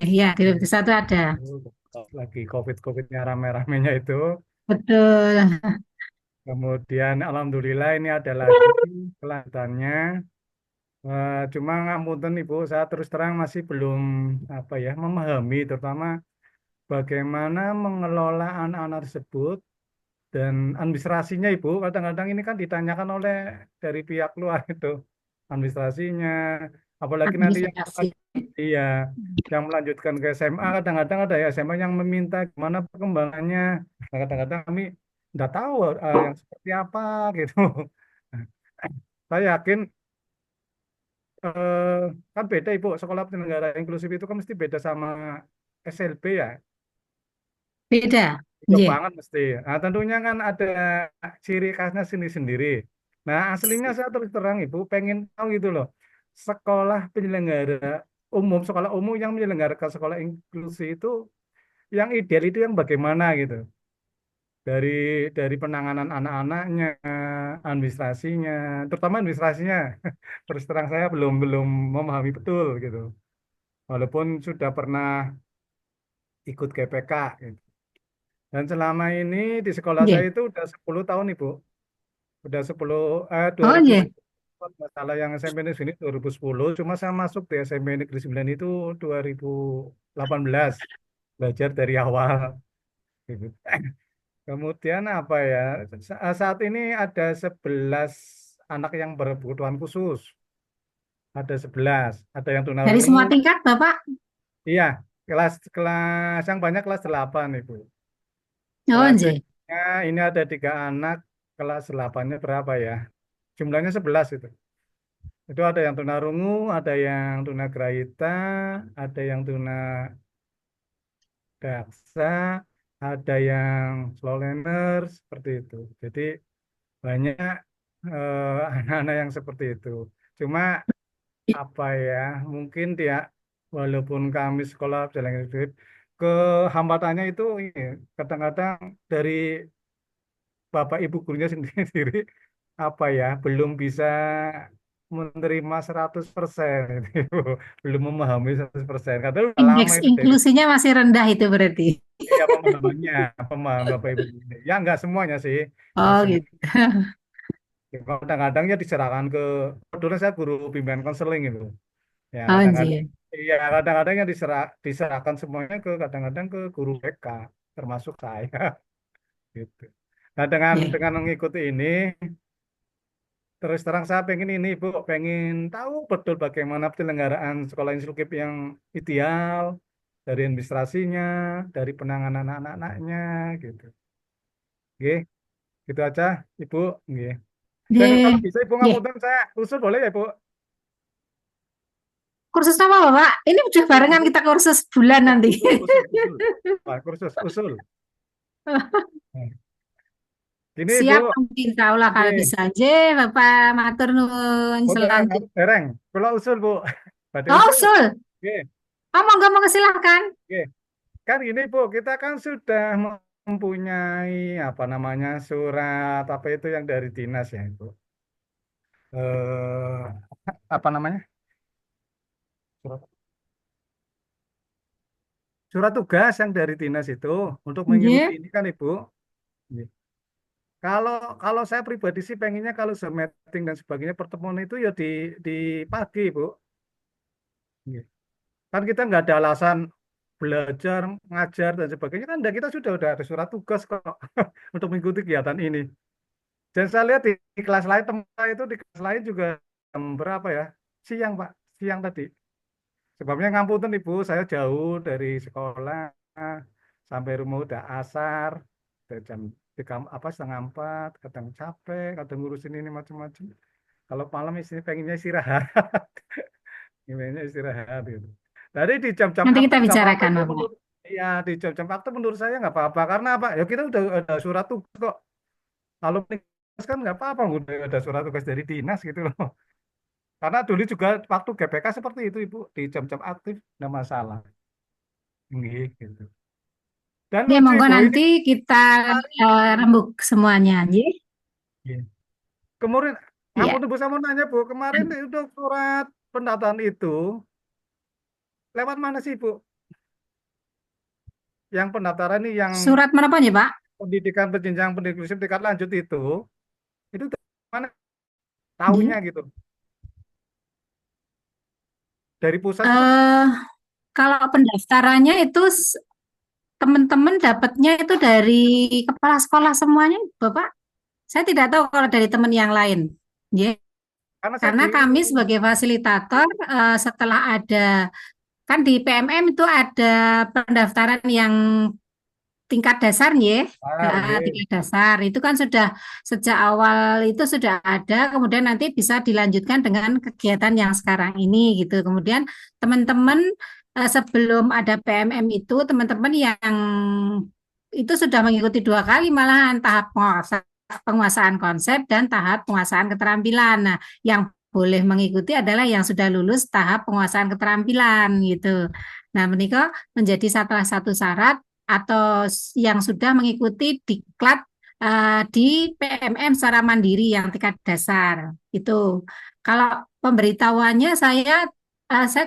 ya, di lebih satu ada. Lagi COVID-nya rame-ramenya itu. Betul. Kemudian alhamdulillah ini ada lagi kelanjutannya. Cuma ngapunten Ibu, saya terus terang masih belum memahami terutama bagaimana mengelola anak-anak tersebut Dan administrasinya Ibu, kadang-kadang ini kan ditanyakan oleh dari pihak luar itu administrasinya, apalagi nanti yang Administrasi. iya yang melanjutkan ke SMA, kadang-kadang ada ya SMA yang meminta gimana perkembangannya. Nah, kadang-kadang kami nggak tahu yang seperti apa gitu. Saya yakin eh, kan beda Ibu, sekolah penyelenggara inklusif itu kan mesti beda sama SLB ya. Beda. Jauh Nggih. banget mesti. Nah, tentunya kan ada ciri khasnya sendiri-sendiri. Nah, aslinya saya terus terang Ibu pengen tahu gitu loh. Sekolah penyelenggara umum, sekolah umum yang menyelenggarakan sekolah inklusi itu yang ideal itu yang bagaimana gitu. Dari dari penanganan anak-anaknya, administrasinya, terutama administrasinya. Terus terang saya belum belum memahami betul gitu. Walaupun sudah pernah ikut GPK gitu. Dan selama ini di sekolah saya Nggih. itu udah 10 tahun Ibu. Udah 10 Oh, nggih. 2010 masalah yang SMP Negeri sini 2010, cuma saya masuk di SMP Negeri 9 itu 2018 belajar dari awal gitu. Kemudian apa ya? Saat ini ada 11 anak yang berkebutuhan khusus. Ada 11, ada yang Dari semua tunarungu. tingkat, Bapak? Iya, kelas kelas yang banyak kelas 8 Ibu. Oh, Kelas nggih. ini ada 3 anak, kelas 8-nya berapa ya? Jumlahnya 11 itu. Itu ada yang tunarungu, ada yang tunagrahita, ada yang tunadaksa, ada yang slow learner, seperti itu. Jadi banyak anak-anak yang seperti itu. Cuma apa ya, mungkin dia walaupun kami sekolah jalan hidup, kehambatannya itu ini, kadang-kadang dari Bapak Ibu gurunya sendiri apa ya, belum bisa menerima 100% itu, belum memahami 100%. Kadang udah lama Indeks itu dari inklusinya masih rendah itu berarti. ya pemahamannya, pemahaman Bapak Ibu guru. Ya nggak semuanya sih, nggak Oh, semua. gitu. Ya, kadang-kadang ya diserahkan ke, kebetulan saya guru bimbingan konseling itu. Ya Oh, kadang-kadang, nggih. ya kadang-kadang yang diserahkan semuanya ke kadang-kadang ke guru BK, termasuk saya gitu. Nah Nggih. dengan mengikuti ini, terus terang saya pengen ini Bu, pengen tahu betul bagaimana penyelenggaraan sekolah inklusif yang ideal, dari administrasinya, dari penanganan anak-anaknya gitu. Oke, gitu aja Ibu. Oke. Dan kalau Nggih. bisa Ibu Nggih. ngapunten saya usul boleh ya Bu? Kursus apa, Bapak? Ini udah barengan kita kursus bulan Ya, nanti. usul. Wah, kursus usul. Nah, gini Ibu, Siap, nanti insya Allah kalau oke. bisa aja, Bapak matur nuwun Boten, selanjutnya. dereng. Kalau usul Bu, badhe Oh, usul. usul. Oke, Oh, monggo silahkan. oke. Kan ini Bu, kita kan sudah mempunyai apa namanya surat apa itu yang dari dinas ya Ibu. Eh, apa namanya? Surat, surat tugas yang dari dinas itu untuk mengikuti Nggih. ini kan Ibu. Oke. Kalau kalau saya pribadi sih pengennya kalau Zoom meeting dan sebagainya pertemuan itu ya di pagi Bu. Oke. Kan kita nggak ada alasan belajar, ngajar dan sebagainya kan kita sudah ada surat tugas kok untuk mengikuti kegiatan ini. Dan saya lihat di kelas lain teman saya itu di kelas lain juga jam berapa ya? Siang Pak, siang tadi. Sebabnya ngapunten Ibu, saya jauh dari sekolah sampai rumah udah asar, udah jam 3 apa setengah 4, kadang capek, kadang ngurusin ini macam-macam. Kalau malam istri pengennya istirahat, pengennya istirahat gitu. Jadi di jam-jam Nanti kita aktif nggak apa-apa bicarakan, itu Bapak. menurut ya di jam-jam aktif menurut saya nggak apa-apa karena apa? Ya kita udah ada surat tugas kok. Kalau tugas kan nggak apa-apa udah ada surat tugas dari dinas gitu loh. Karena dulu juga waktu GPK seperti itu Ibu di jam-jam aktif nggak masalah. Gitu. Dan Ya, lucu monggo Ibu ini nanti kita kemarin rembuk semuanya. Nggih. ya, kemarin Ya. ampun Ibu saya mau nanya Bu, kemarin itu surat pendataan itu lewat mana sih Ibu? Yang pendaftaran ini yang Surat mana ya, Pak? pendidikan berjenjang pendidikan inklusif tingkat lanjut itu dari mana tahunya Nggih. gitu? Dari pusat itu Eh, kalau pendaftarannya itu teman-teman dapatnya itu dari kepala sekolah semuanya, Bapak? Saya tidak tahu kalau dari teman yang lain. Ya, Karena saya karena di kami sebagai fasilitator setelah ada kan di PMM itu ada pendaftaran yang tingkat dasar ya, nggih. tingkat dasar itu kan sudah sejak awal itu sudah ada, kemudian nanti bisa dilanjutkan dengan kegiatan yang sekarang ini gitu. Kemudian teman-teman sebelum ada PMM itu teman-teman yang itu sudah mengikuti 2 kali malahan tahap penguasaan konsep dan tahap penguasaan keterampilan. Nah, yang boleh mengikuti adalah yang sudah lulus tahap penguasaan keterampilan gitu. Nah, menikah menjadi salah satu syarat atau yang sudah mengikuti diklat di PMM secara mandiri yang tingkat dasar itu. Kalau pemberitahuannya saya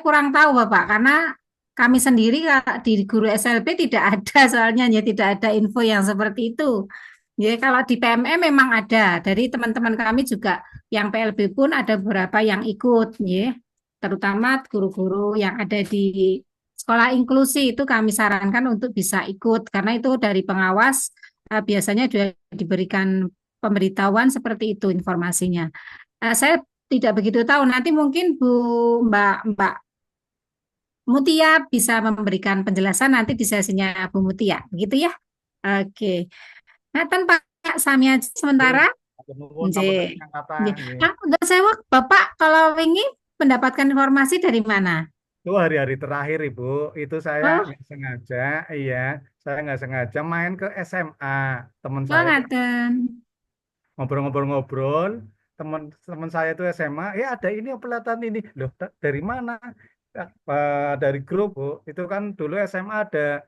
kurang tahu Bapak karena kami sendiri di guru SLB tidak ada soalnya ya tidak ada info yang seperti itu. Ya kalau di PMM memang ada dari teman-teman kami juga yang PLB pun ada beberapa yang ikut ya. Terutama guru-guru yang ada di sekolah inklusi itu kami sarankan untuk bisa ikut karena itu dari pengawas biasanya juga diberikan pemberitahuan seperti itu informasinya. Saya tidak begitu tahu. Nanti mungkin Mbak Mutia bisa memberikan penjelasan nanti di sesinya Bu Mutia, begitu ya? Oke. Nah, Pak Sami aja Nggih, sementara. matur nuwun Nggih. sampun ingkang kathah Nggih. nggih. Nah, udah sewa Bapak kalau wingi mendapatkan informasi dari mana? Itu hari-hari terakhir Ibu, itu saya Oh, nggak sengaja, iya, saya nggak sengaja main ke SMA. Teman oh saya tuh ngaten. ngobrol-ngobrol-ngobrol, teman-teman saya itu SMA, ya ada ini pelatihan ini. Loh, dari mana? Dari grup, Bu. Itu kan dulu SMA ada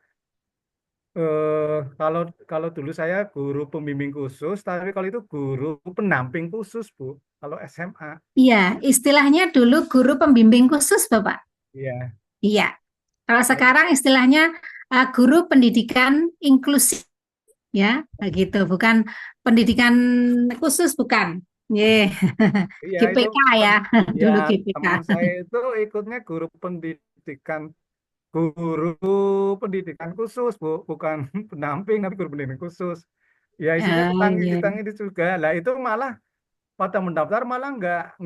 kalau kalau dulu saya guru pembimbing khusus, tapi kalau itu guru pendamping khusus, Bu. Kalau SMA, Iya, istilahnya dulu guru pembimbing khusus, Bapak. iya. Iya. Kalau Nah, sekarang istilahnya guru pendidikan inklusif, ya, begitu. Bukan pendidikan khusus, bukan. Yeah. iya itu GPK ya, ya dulu GPK. teman saya itu ikutnya guru pendidikan khusus, Bu, bukan pendamping tapi guru pendidikan khusus. Ya isinya Oh, tentang iya. tentang ini juga. Lah itu malah pada mendaftar malah nggak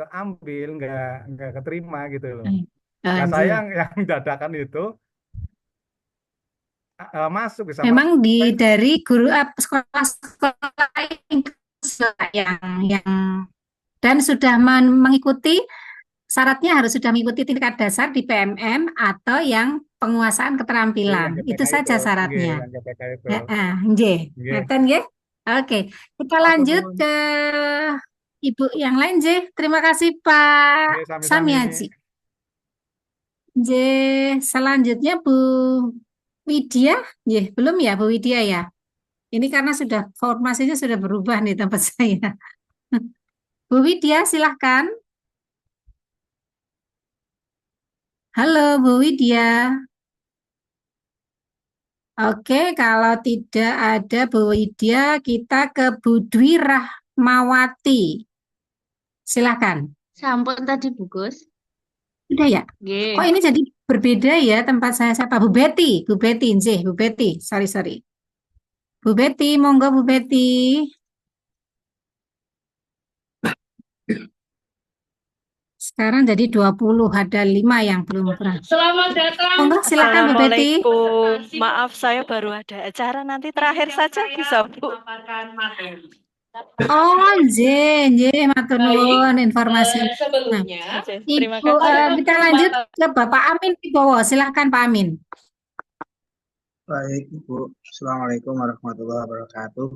keambil, nggak keterima gitu loh. Oh, Nah saya iya. yang dadakan itu masuk sama Memang dari guru sekolah-sekolah inklusif yang dan sudah mengikuti syaratnya harus sudah mengikuti tingkat dasar di PMM atau yang penguasaan keterampilan. yang Itu GPK itu, saja nggih, syaratnya. yang GPK itu. Nggih. Nggih. Ngeten nggih. Oke, kita Matur lanjut nuwun. ke Ibu yang lain, Nggih. Terima kasih Pak Nggih, sami-sami. Samiaji. Nggih, selanjutnya Bu Widya. Nggih, belum ya Bu Widya ya? Ini karena sudah formasinya sudah berubah nih tempat saya. Bu Widya, silahkan. Halo Bu Widya. Oke, kalau tidak ada Bu Widya, kita ke Bu Dwi Rahmawati. Silahkan. Sampun tadi Bukus. Udah ya? Kok Nggih. ini jadi berbeda ya tempat saya siapa? Bu Betty, Bu Betty, nggih, Bu Betty. Sorry. Bu Betty, monggo Bu Betty. Sekarang jadi 20, ada 5 yang belum pernah. Selamat datang. Monggo silakan Bu Betty. Assalamualaikum. Maaf, saya baru ada acara. Nanti terakhir saja bisa, Bu. Oh, nggih, matur nuwun informasi. Nah, Sebelumnya, terima Ibu, kasih. kita lanjut ke Bapak Amin Wibowo. Silakan Pak Amin. Baik, Ibu. Assalamualaikum warahmatullahi wabarakatuh.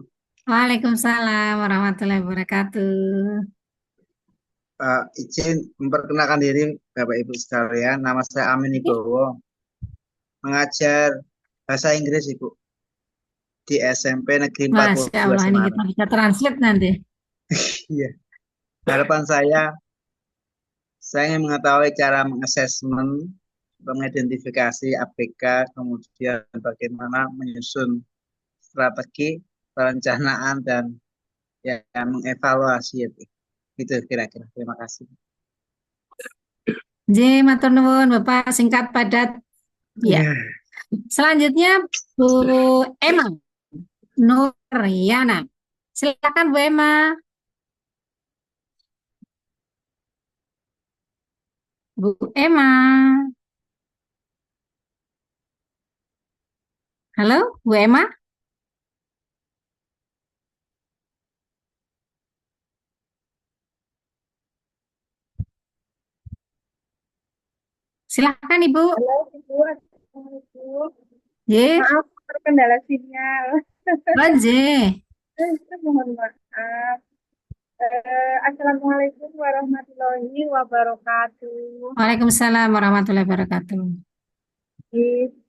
Waalaikumsalam warahmatullahi wabarakatuh. Izin memperkenalkan diri Bapak Ibu sekalian. Nama saya Amin Wibowo. Mengajar bahasa Inggris, Ibu. Di SMP Negeri 42 Masya Allah, ini kita Semarang. bisa translate nanti. Iya. Harapan saya ingin mengetahui cara mengasesmen, mengidentifikasi ABK, kemudian bagaimana menyusun strategi, perencanaan, dan ya mengevaluasi itu. Itu kira-kira. Terima kasih. Nggih, matur nuwun Bapak, singkat padat. Ya. Selanjutnya Bu Emma Nuriana. Silakan Bu Emma. Bu Emma. Halo, Bu Emma? Silakan Ibu. Halo Ibu, Assalamualaikum. Ye, Maaf terkendala sinyal. Oje. Mohon maaf. Assalamualaikum warahmatullahi wabarakatuh. Waalaikumsalam warahmatullahi wabarakatuh.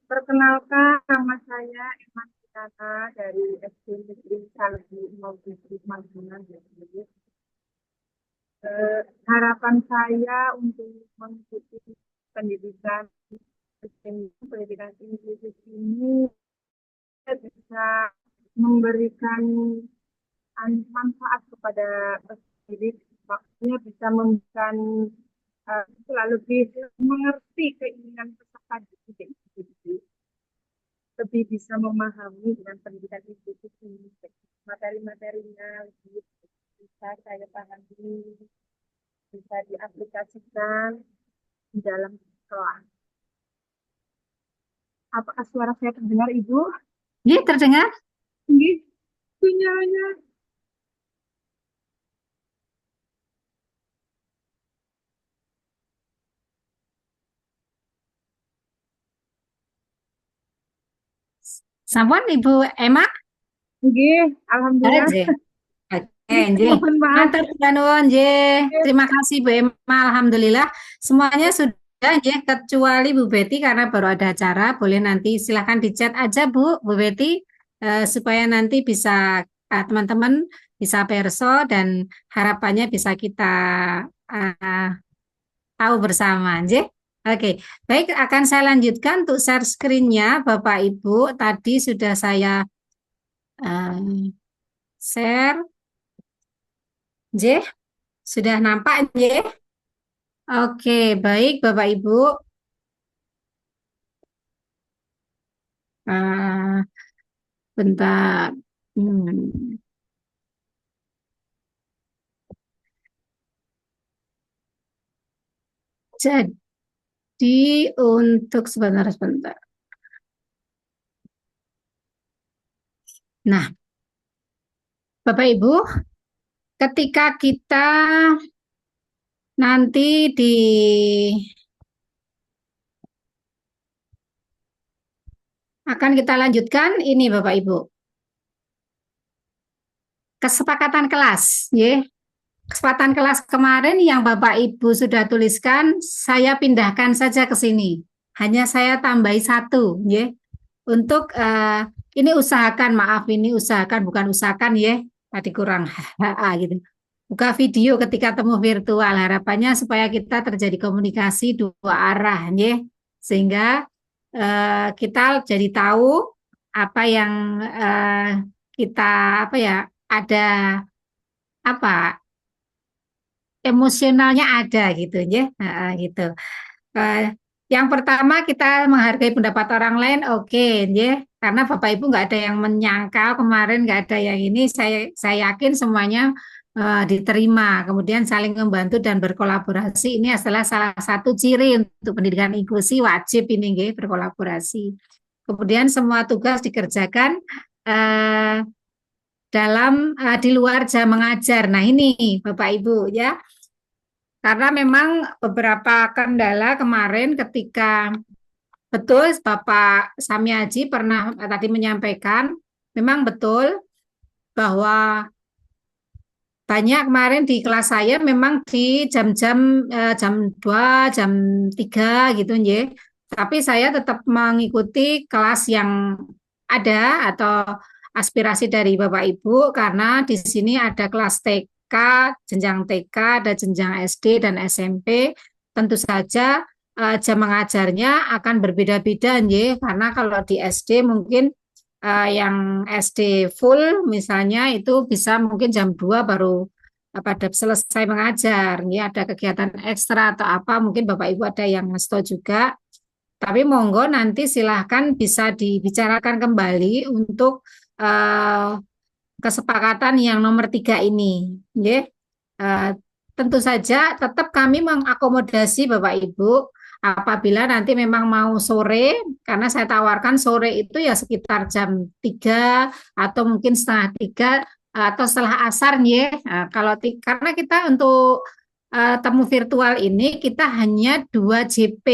Perkenalkan, nama saya Emma Kitana dari SD Negeri Salju Maulidi Magunan. Harapan saya untuk mengikuti pendidikan pendidikan inklusif ini bisa memberikan manfaat kepada pendidik, maksudnya bisa memberikan lebih mengerti keinginan peserta didik, lebih bisa memahami dengan pendidikan inklusif ini, materi-materinya lebih bisa saya pahami, bisa diaplikasikan di dalam sekolah. Apakah suara saya terdengar, Ibu? Ye, terdengar? Nggih, sinyalnya. Sampun Ibu Emma? Nggih, alhamdulillah. Oke, oke, nggih. Mohon maaf. Matur nuwun, nggih. Terima kasih Bu Emma, alhamdulillah semuanya sudah nggih kecuali Bu Betty karena baru ada acara. Boleh nanti silahkan di chat aja Bu Betty supaya nanti bisa teman-teman bisa perso dan harapannya bisa kita uh, tahu bersama, nggih. Oke, baik akan saya lanjutkan untuk share screen-nya Bapak Ibu. Tadi sudah saya share. J, sudah nampak J? Oke, baik Bapak Ibu. Bentar. Jadi untuk sebentar. Nah, Bapak Ibu, ketika kita nanti akan kita lanjutkan ini Bapak Ibu. Kesepakatan kelas, ya. Kesempatan kelas kemarin yang Bapak Ibu sudah tuliskan, saya pindahkan saja ke sini. Hanya saya tambahi satu, ya. Untuk ini usahakan, maaf ini usahakan bukan usahakan ya. Tadi kurang gitu. Buka video ketika temu virtual, harapannya supaya kita terjadi komunikasi dua arah, ya. Sehingga kita jadi tahu apa yang kita ada emosionalnya ada gitu ya, gitu. Yang pertama kita menghargai pendapat orang lain, oke, ya, karena Bapak Ibu nggak ada yang menyangkal kemarin nggak ada yang ini, saya yakin semuanya diterima, kemudian saling membantu dan berkolaborasi ini adalah salah satu ciri untuk pendidikan inklusi wajib ini, ya, berkolaborasi. Kemudian semua tugas dikerjakan di luar jam mengajar. Nah ini Bapak Ibu ya, karena memang beberapa kendala kemarin ketika betul Bapak Samiaji pernah tadi menyampaikan, memang betul bahwa banyak kemarin di kelas saya memang di jam-jam jam 2, jam 3 gitu ya. Tapi saya tetap mengikuti kelas yang ada atau aspirasi dari Bapak Ibu karena di sini ada kelas TK, jenjang TK, ada jenjang SD dan SMP. Tentu saja jam mengajarnya akan berbeda-beda ya, karena kalau di SD mungkin yang SD full misalnya itu bisa mungkin jam 2 baru pada selesai mengajar ya, ada kegiatan ekstra atau apa mungkin Bapak Ibu ada yang ngesto juga. Tapi monggo nanti silahkan bisa dibicarakan kembali untuk eh, kesepakatan yang nomor 3 ini. Nggih. Tentu saja tetap kami mengakomodasi Bapak Ibu apabila nanti memang mau sore, karena saya tawarkan sore itu ya sekitar jam 3 atau mungkin setengah 3 atau setelah asar ya. Karena kita untuk temu virtual ini kita hanya 2 JP.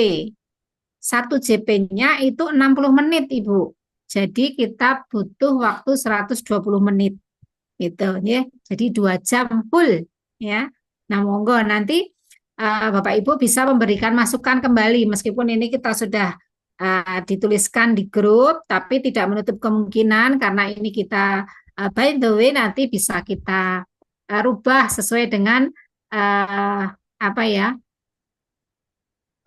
Satu JP-nya itu 60 menit, Ibu. Jadi kita butuh waktu 120 menit. Gitu ya. Jadi 2 jam full ya. Nah, monggo nanti Bapak Ibu bisa memberikan masukan kembali meskipun ini kita sudah dituliskan di grup, tapi tidak menutup kemungkinan karena ini kita by the way nanti bisa kita rubah sesuai dengan apa ya,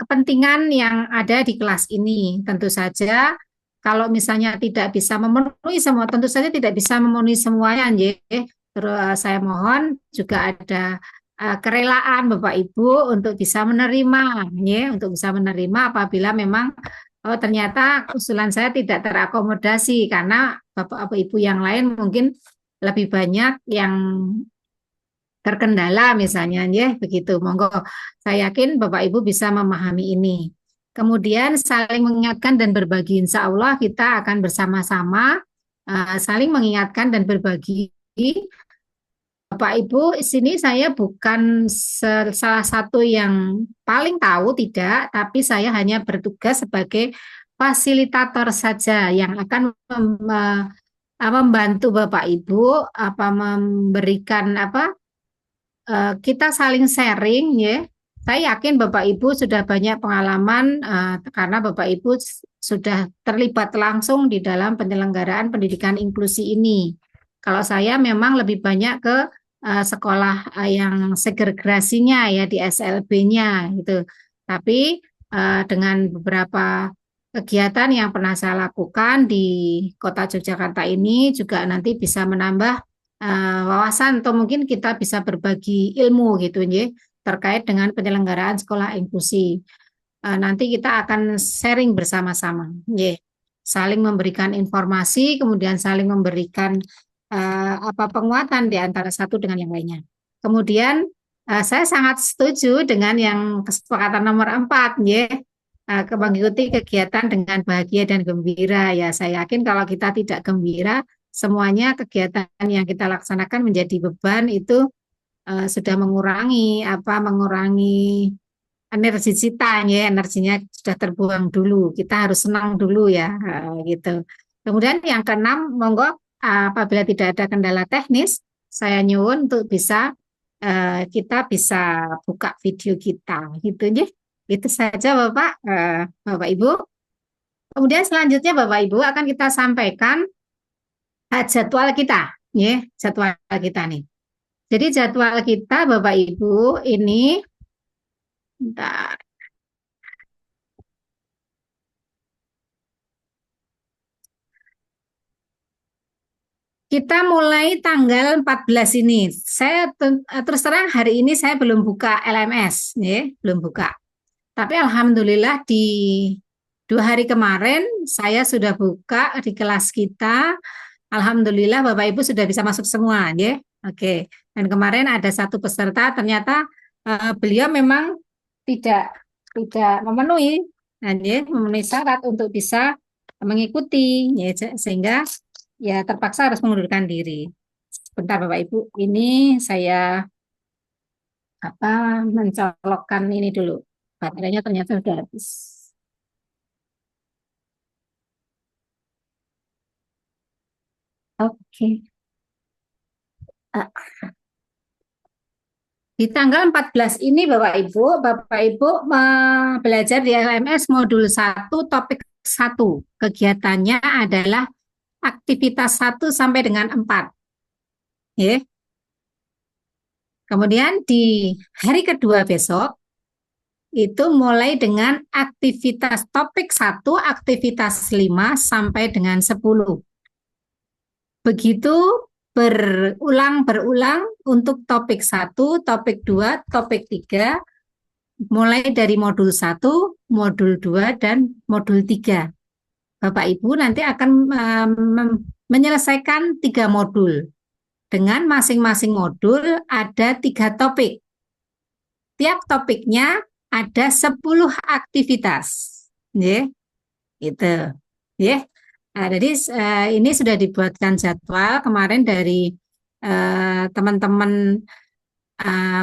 kepentingan yang ada di kelas ini. Tentu saja kalau misalnya tidak bisa memenuhi semua, tentu saja tidak bisa memenuhi semuanya, ya. Terus saya mohon juga ada kerelaan Bapak Ibu untuk bisa menerima, ya, untuk bisa menerima apabila memang ternyata usulan saya tidak terakomodasi karena Bapak Ibu yang lain mungkin lebih banyak yang terkendala misalnya, ya, begitu. Monggo, saya yakin Bapak Ibu bisa memahami ini. Kemudian saling mengingatkan dan berbagi. Insya Allah kita akan bersama-sama saling mengingatkan dan berbagi. Bapak Ibu, di sini saya bukan salah satu yang paling tahu, tidak, tapi saya hanya bertugas sebagai fasilitator saja yang akan membantu Bapak Ibu memberikan kita saling sharing, ya. Saya yakin Bapak Ibu sudah banyak pengalaman karena Bapak Ibu sudah terlibat langsung di dalam penyelenggaraan pendidikan inklusi ini. Kalau saya memang lebih banyak ke sekolah yang segregasinya ya di SLB-nya gitu. Tapi dengan beberapa kegiatan yang pernah saya lakukan di Kota Yogyakarta ini juga nanti bisa menambah wawasan atau mungkin kita bisa berbagi ilmu gitu ya terkait dengan penyelenggaraan sekolah inklusi. Nanti kita akan sharing bersama-sama, ya, saling memberikan informasi, kemudian saling memberikan penguatan di antara satu dengan yang lainnya. Kemudian saya sangat setuju dengan yang kesepakatan nomor 4, ya, mengikuti kegiatan dengan bahagia dan gembira. Ya, saya yakin kalau kita tidak gembira, semuanya kegiatan yang kita laksanakan menjadi beban itu sudah mengurangi energi kita, ya, energinya sudah terbuang dulu. Kita harus senang dulu ya, gitu. Kemudian yang keenam, monggo apabila tidak ada kendala teknis, saya nyuwun untuk bisa kita bisa buka video kita, gitu ya. Itu saja Bapak Ibu. Kemudian selanjutnya Bapak Ibu akan kita sampaikan jadwal kita, ya, jadwal kita nih. Jadi jadwal kita Bapak Ibu ini, bentar. Kita mulai tanggal 14 ini. Saya terus terang hari ini saya belum buka LMS, ya, belum buka. Tapi alhamdulillah di 2 hari kemarin saya sudah buka di kelas kita. Alhamdulillah Bapak Ibu sudah bisa masuk semua, ya. Oke. Dan kemarin ada satu peserta ternyata beliau memang tidak memenuhi, ya, memenuhi syarat untuk bisa mengikuti, ya, sehingga ya terpaksa harus mengundurkan diri. Sebentar Bapak Ibu, ini saya mencolokkan ini dulu. Baterainya ternyata sudah habis. Oke. Di tanggal 14 ini Bapak Ibu belajar di LMS modul 1 topik 1. Kegiatannya adalah aktivitas 1 sampai dengan 4. Ya. Kemudian di hari kedua besok itu mulai dengan aktivitas topik 1, aktivitas 5 sampai dengan 10. Begitu berulang-berulang untuk topik 1, topik 2, topik 3, mulai dari modul 1, modul 2, dan modul 3. Bapak Ibu nanti akan menyelesaikan 3 modul. Dengan masing-masing modul ada 3 topik. Tiap topiknya ada 10 aktivitas. Ya, itu. Ya. Nah, jadi ini sudah dibuatkan jadwal kemarin dari teman-teman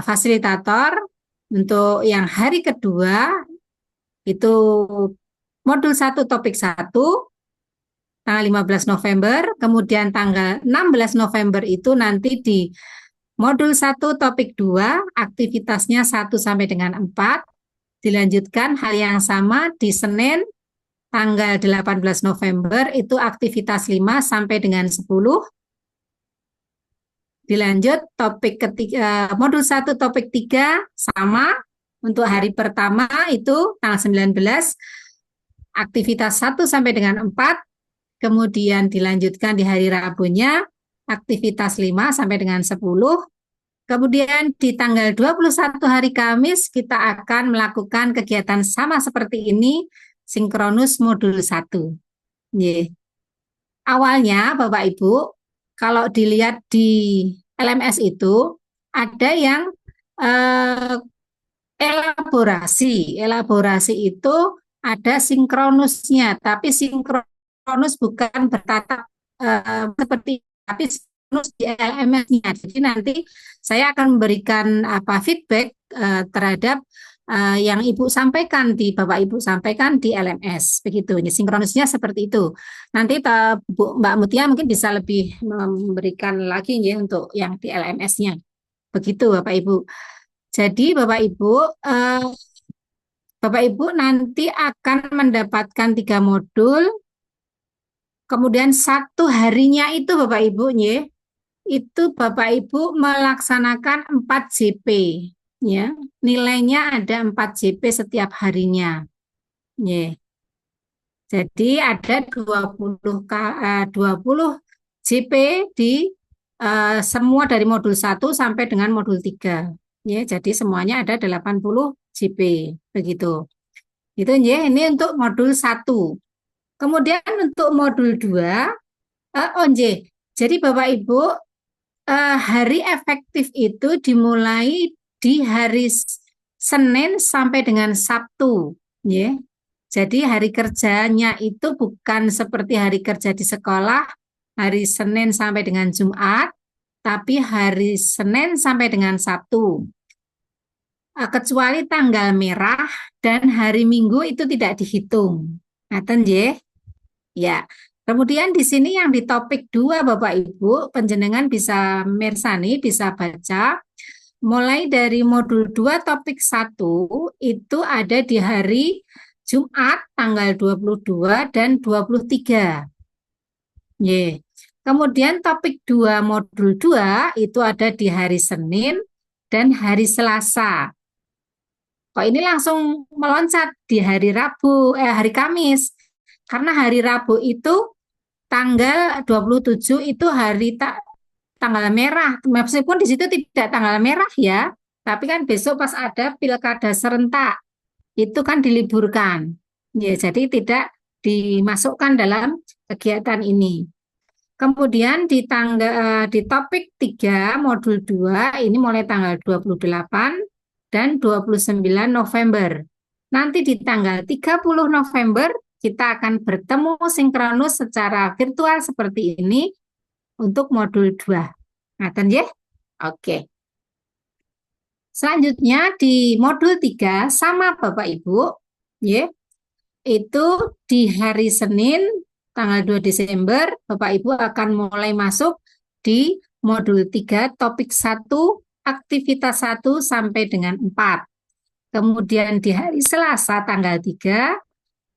fasilitator. Untuk yang hari kedua itu modul 1 topik 1 tanggal 15 November, kemudian tanggal 16 November itu nanti di modul 1 topik 2 aktivitasnya 1 sampai dengan 4, dilanjutkan hal yang sama di Senin tanggal 18 November itu aktivitas 5 sampai dengan 10. Dilanjut topik ketiga, modul 1 topik 3 sama untuk hari pertama itu tanggal 19 aktivitas 1 sampai dengan 4, kemudian dilanjutkan di hari Rabunya aktivitas 5 sampai dengan 10. Kemudian di tanggal 21 hari Kamis kita akan melakukan kegiatan sama seperti ini, sinkronus modul 1. Yeah. Awalnya Bapak Ibu, kalau dilihat di LMS itu ada yang elaborasi. Elaborasi itu ada sinkronusnya, tapi sinkronus bukan bertatap seperti tapi sinkronus di LMS-nya. Jadi nanti saya akan memberikan feedback terhadap yang Ibu sampaikan Bapak Ibu sampaikan di LMS begitu. Ini sinkronusnya seperti itu. Nanti Mbak Mutia mungkin bisa lebih memberikan lagi ya untuk yang di LMS-nya. Begitu Bapak Ibu. Jadi Bapak Ibu nanti akan mendapatkan 3 modul. Kemudian 1 harinya itu Bapak Ibu itu Bapak Ibu melaksanakan 4 JP. Ya, nilainya ada 4 JP setiap harinya. Jadi ada 20 JP di semua dari modul 1 sampai dengan modul 3. Ya, jadi semuanya ada 80 JP begitu. Itu ini untuk modul 1. Kemudian untuk modul 2 jadi Bapak Ibu hari efektif itu dimulai di hari Senin sampai dengan Sabtu, ya. Jadi hari kerjanya itu bukan seperti hari kerja di sekolah, hari Senin sampai dengan Jumat, tapi hari Senin sampai dengan Sabtu. Kecuali tanggal merah dan hari Minggu itu tidak dihitung. Ngaten nggih? Ya. Kemudian di sini yang di topik 2 Bapak Ibu, penjenengan bisa mirsani, bisa baca. Mulai dari modul 2 topik 1 itu ada di hari Jumat tanggal 22 dan 23. Kemudian topik 2 modul 2 itu ada di hari Senin dan hari Selasa. Kok ini langsung meloncat di hari hari Kamis. Karena hari Rabu itu tanggal 27 itu hari tanggal merah, meskipun di situ tidak tanggal merah ya, tapi kan besok pas ada pilkada serentak, itu kan diliburkan. Ya, jadi tidak dimasukkan dalam kegiatan ini. Kemudian di topik 3 modul 2 ini mulai tanggal 28 dan 29 November. Nanti di tanggal 30 November kita akan bertemu sinkronus secara virtual seperti ini untuk modul 2. Ngaten ya? Oke. Selanjutnya di modul 3 sama Bapak Ibu, ya. Itu di hari Senin tanggal 2 Desember Bapak Ibu akan mulai masuk di modul 3 topik 1 aktivitas 1 sampai dengan 4. Kemudian di hari Selasa tanggal 3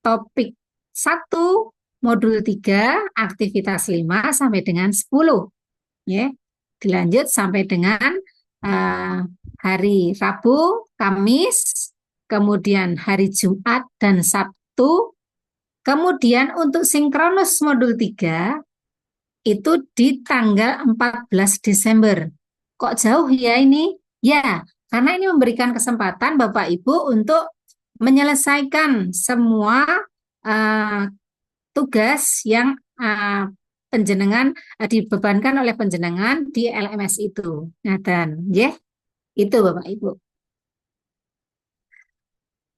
topik 1 modul 3 aktivitas 5 sampai dengan 10. Ya. Dilanjut sampai dengan hari Rabu, Kamis, kemudian hari Jumat dan Sabtu. Kemudian untuk sinkronus modul 3 itu di tanggal 14 Desember. Kok jauh ya ini? Ya, Karena ini memberikan kesempatan Bapak Ibu untuk menyelesaikan semua eh, tugas yang penjenengan dibebankan oleh penjenengan di LMS itu. Ngaten, nggih. Itu Bapak Ibu.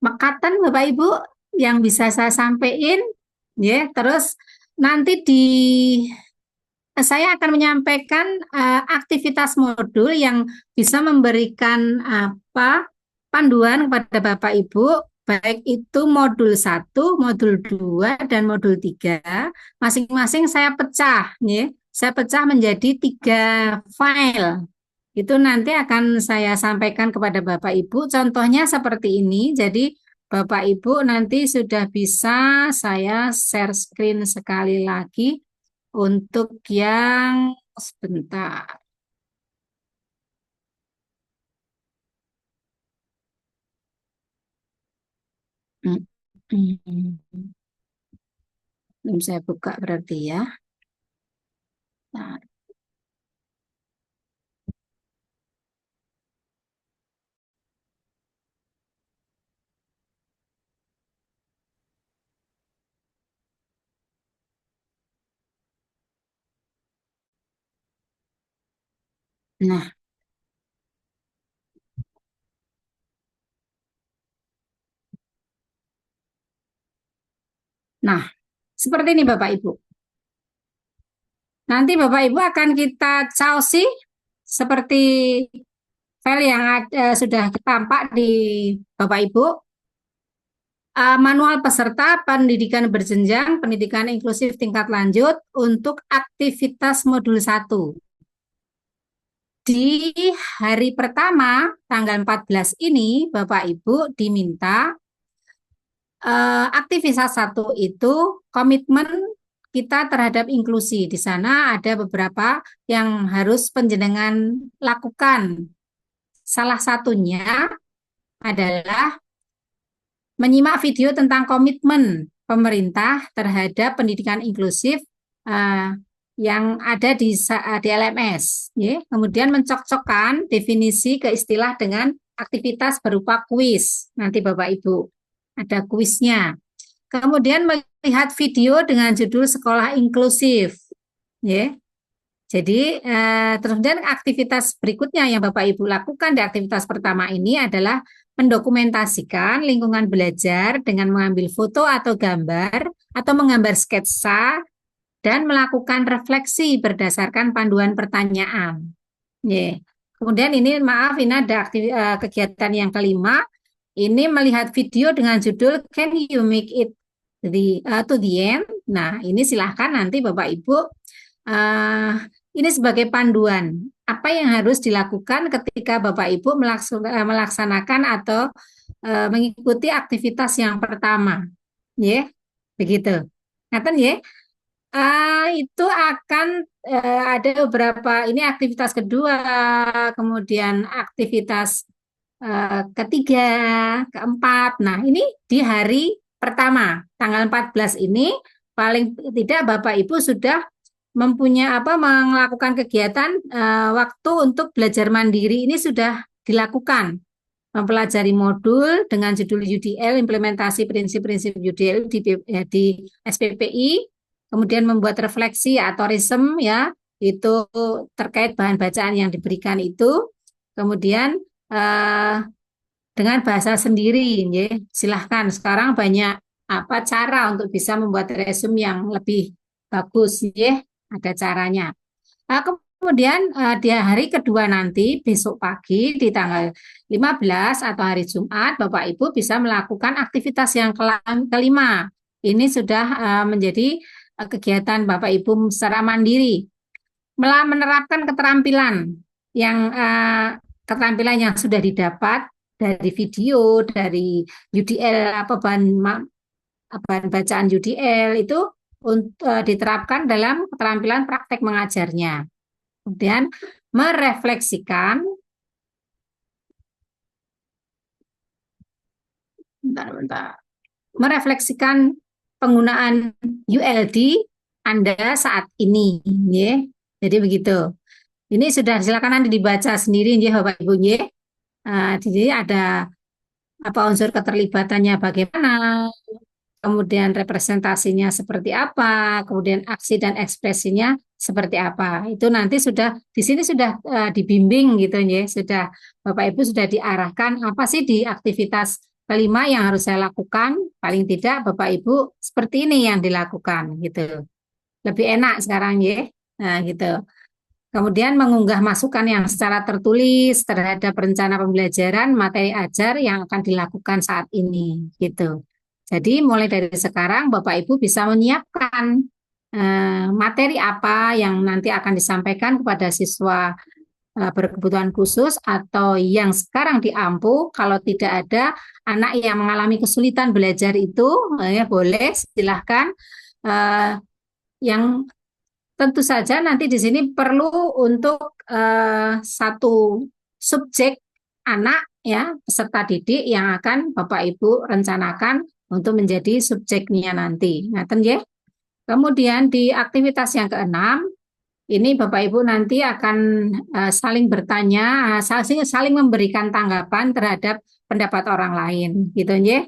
Mekaten Bapak Ibu yang bisa saya sampaikan, ya. Terus nanti saya akan menyampaikan aktivitas modul yang bisa memberikan panduan kepada Bapak Ibu, baik itu modul 1, modul 2, dan modul 3. Masing-masing saya pecah, ya. Saya pecah menjadi 3 file. Itu nanti akan saya sampaikan kepada Bapak Ibu. Contohnya seperti ini. Jadi Bapak Ibu nanti sudah bisa saya share screen sekali lagi untuk yang sebentar. Belum saya buka berarti ya. Nah, Nah, nah, seperti ini Bapak Ibu. Nanti Bapak Ibu akan kita causi seperti file yang sudah tampak di Bapak Ibu. Manual peserta pendidikan berjenjang, pendidikan inklusif tingkat lanjut untuk aktivitas modul 1. Di hari pertama, tanggal 14 ini, Bapak Ibu diminta aktivitas 1 itu komitmen kita terhadap inklusi. Di sana ada beberapa yang harus penjenengan lakukan. Salah satunya adalah menyimak video tentang komitmen pemerintah terhadap pendidikan inklusif yang ada di LMS. Ya. Kemudian mencocokkan definisi ke istilah dengan aktivitas berupa kuis. Nanti Bapak Ibu ada kuisnya. Kemudian melihat video dengan judul Sekolah Inklusif. Ya. Jadi kemudian aktivitas berikutnya yang Bapak Ibu lakukan di aktivitas pertama ini adalah mendokumentasikan lingkungan belajar dengan mengambil foto atau gambar atau menggambar sketsa dan melakukan refleksi berdasarkan panduan pertanyaan. Yeah. Kemudian ini maaf ini ada kegiatan yang kelima. Ini melihat video dengan judul Can You Make It to the End? Nah, ini silahkan nanti Bapak Ibu ini sebagai panduan apa yang harus dilakukan ketika Bapak Ibu melaksanakan atau mengikuti aktivitas yang pertama, ya, begitu. Ngaten ya. Itu akan ada beberapa ini aktivitas kedua, kemudian aktivitas ketiga, keempat. Nah, ini di hari pertama, tanggal 14 ini paling tidak Bapak Ibu sudah melakukan kegiatan waktu untuk belajar mandiri ini sudah dilakukan. Mempelajari modul dengan judul UDL, implementasi prinsip-prinsip UDL di SPPI, kemudian membuat refleksi atau risem ya, itu terkait bahan bacaan yang diberikan itu, kemudian dengan bahasa sendiri, ya. Silahkan sekarang banyak cara untuk bisa membuat resume yang lebih bagus, ya. Ada caranya. Kemudian di hari kedua nanti, besok pagi di tanggal 15 atau hari Jumat, Bapak Ibu bisa melakukan aktivitas yang kelima. Ini sudah menjadi kegiatan Bapak Ibu secara mandiri. Menerapkan keterampilan yang sudah didapat dari video, dari UDL, bahan bacaan UDL itu diterapkan dalam keterampilan praktek mengajarnya. Kemudian merefleksikan penggunaan ULD Anda saat ini, ya. Jadi begitu. Ini sudah silakan nanti dibaca sendiri, ya Bapak Ibu, ya. Jadi ada apa unsur keterlibatannya bagaimana, kemudian representasinya seperti apa, kemudian aksi dan ekspresinya seperti apa. Itu nanti sudah di sini sudah dibimbing gitu ya, sudah Bapak Ibu sudah diarahkan apa sih di aktivitas kelima yang harus saya lakukan. Paling tidak Bapak Ibu seperti ini yang dilakukan gitu. Lebih enak sekarang ya. Nah, gitu. Kemudian mengunggah masukan yang secara tertulis terhadap rencana pembelajaran materi ajar yang akan dilakukan saat ini, gitu. Jadi mulai dari sekarang Bapak Ibu bisa menyiapkan materi apa yang nanti akan disampaikan kepada siswa berkebutuhan khusus atau yang sekarang diampu. Kalau tidak ada anak yang mengalami kesulitan belajar itu, ya boleh silahkan. Yang tentu saja nanti di sini perlu untuk satu subjek anak ya peserta didik yang akan Bapak Ibu rencanakan untuk menjadi subjeknya nanti. Ngaten ya. Kemudian di aktivitas yang keenam ini Bapak Ibu nanti akan saling bertanya, saling memberikan tanggapan terhadap pendapat orang lain, gitu ya.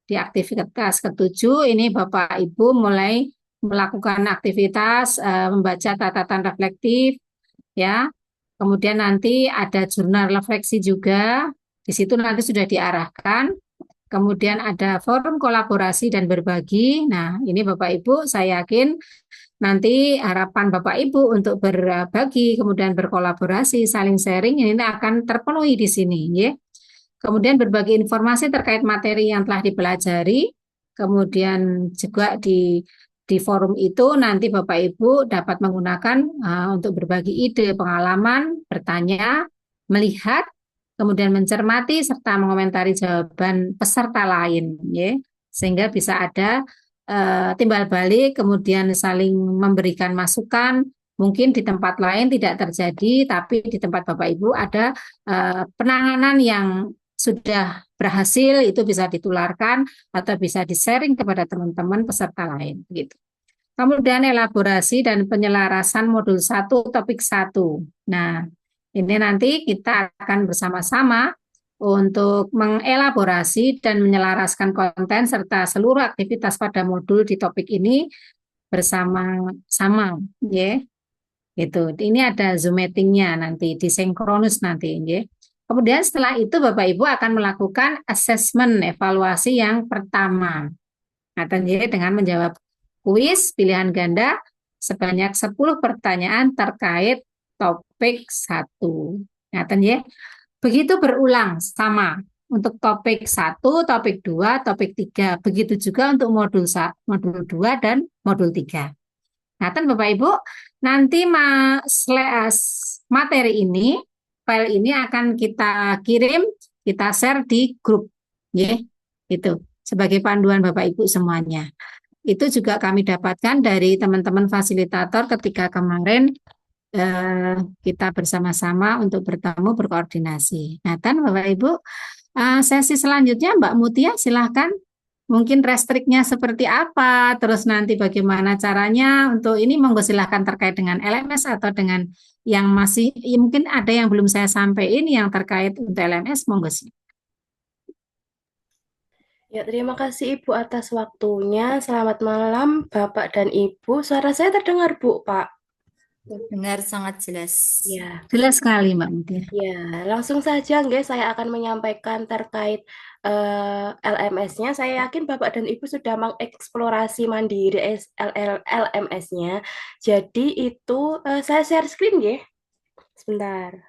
Di aktivitas ketujuh ini Bapak Ibu mulai melakukan aktivitas membaca catatan reflektif, ya. Kemudian nanti ada jurnal refleksi juga. Di situ nanti sudah diarahkan. Kemudian ada forum kolaborasi dan berbagi. Nah, ini Bapak Ibu, saya yakin nanti harapan Bapak Ibu untuk berbagi, kemudian berkolaborasi, saling sharing, ini akan terpenuhi di sini, ya. Kemudian berbagi informasi terkait materi yang telah dipelajari. Kemudian juga di forum itu nanti Bapak Ibu dapat menggunakan untuk berbagi ide, pengalaman, bertanya, melihat, kemudian mencermati serta mengomentari jawaban peserta lain, ya. Sehingga bisa ada timbal balik, kemudian saling memberikan masukan. Mungkin di tempat lain tidak terjadi, tapi di tempat Bapak Ibu ada penanganan yang sudah berhasil, itu bisa ditularkan atau bisa di-sharing kepada teman-teman peserta lain. Gitu. Kemudian elaborasi dan penyelarasan modul 1 topik 1. Nah, ini nanti kita akan bersama-sama untuk mengelaborasi dan menyelaraskan konten serta seluruh aktivitas pada modul di topik ini bersama-sama, ya. Itu. Ini ada Zoom meeting-nya nanti, disinkronus nanti, ya. Kemudian setelah itu Bapak Ibu akan melakukan asesmen evaluasi yang pertama. Nah, dengan menjawab kuis pilihan ganda sebanyak 10 pertanyaan terkait topik 1. Nah, ya. Begitu berulang sama untuk topik 1, topik 2, topik 3. Begitu juga untuk modul 2 dan modul 3. Nah, Bapak Ibu, nanti materi ini file ini akan kita kirim, kita share di grup, ya, itu sebagai panduan Bapak Ibu semuanya. Itu juga kami dapatkan dari teman-teman fasilitator ketika kemarin kita bersama-sama untuk bertemu berkoordinasi. Nah, Bapak Ibu, sesi selanjutnya Mbak Mutia silahkan. Mungkin restriknya seperti apa, terus nanti bagaimana caranya untuk ini, monggo silahkan terkait dengan LMS atau dengan yang masih, ya mungkin ada yang belum saya sampaikan yang terkait untuk LMS, monggo sih. Ya, terima kasih Ibu atas waktunya. Selamat malam Bapak dan Ibu. Suara saya terdengar Bu, Pak? Benar, sangat jelas. Ya. Jelas sekali Mbak Mutia. Ya, langsung saja guys, saya akan menyampaikan terkait LMS-nya. Saya yakin Bapak dan Ibu sudah mengeksplorasi mandiri LMS-nya. Jadi itu saya share screen ya. Sebentar.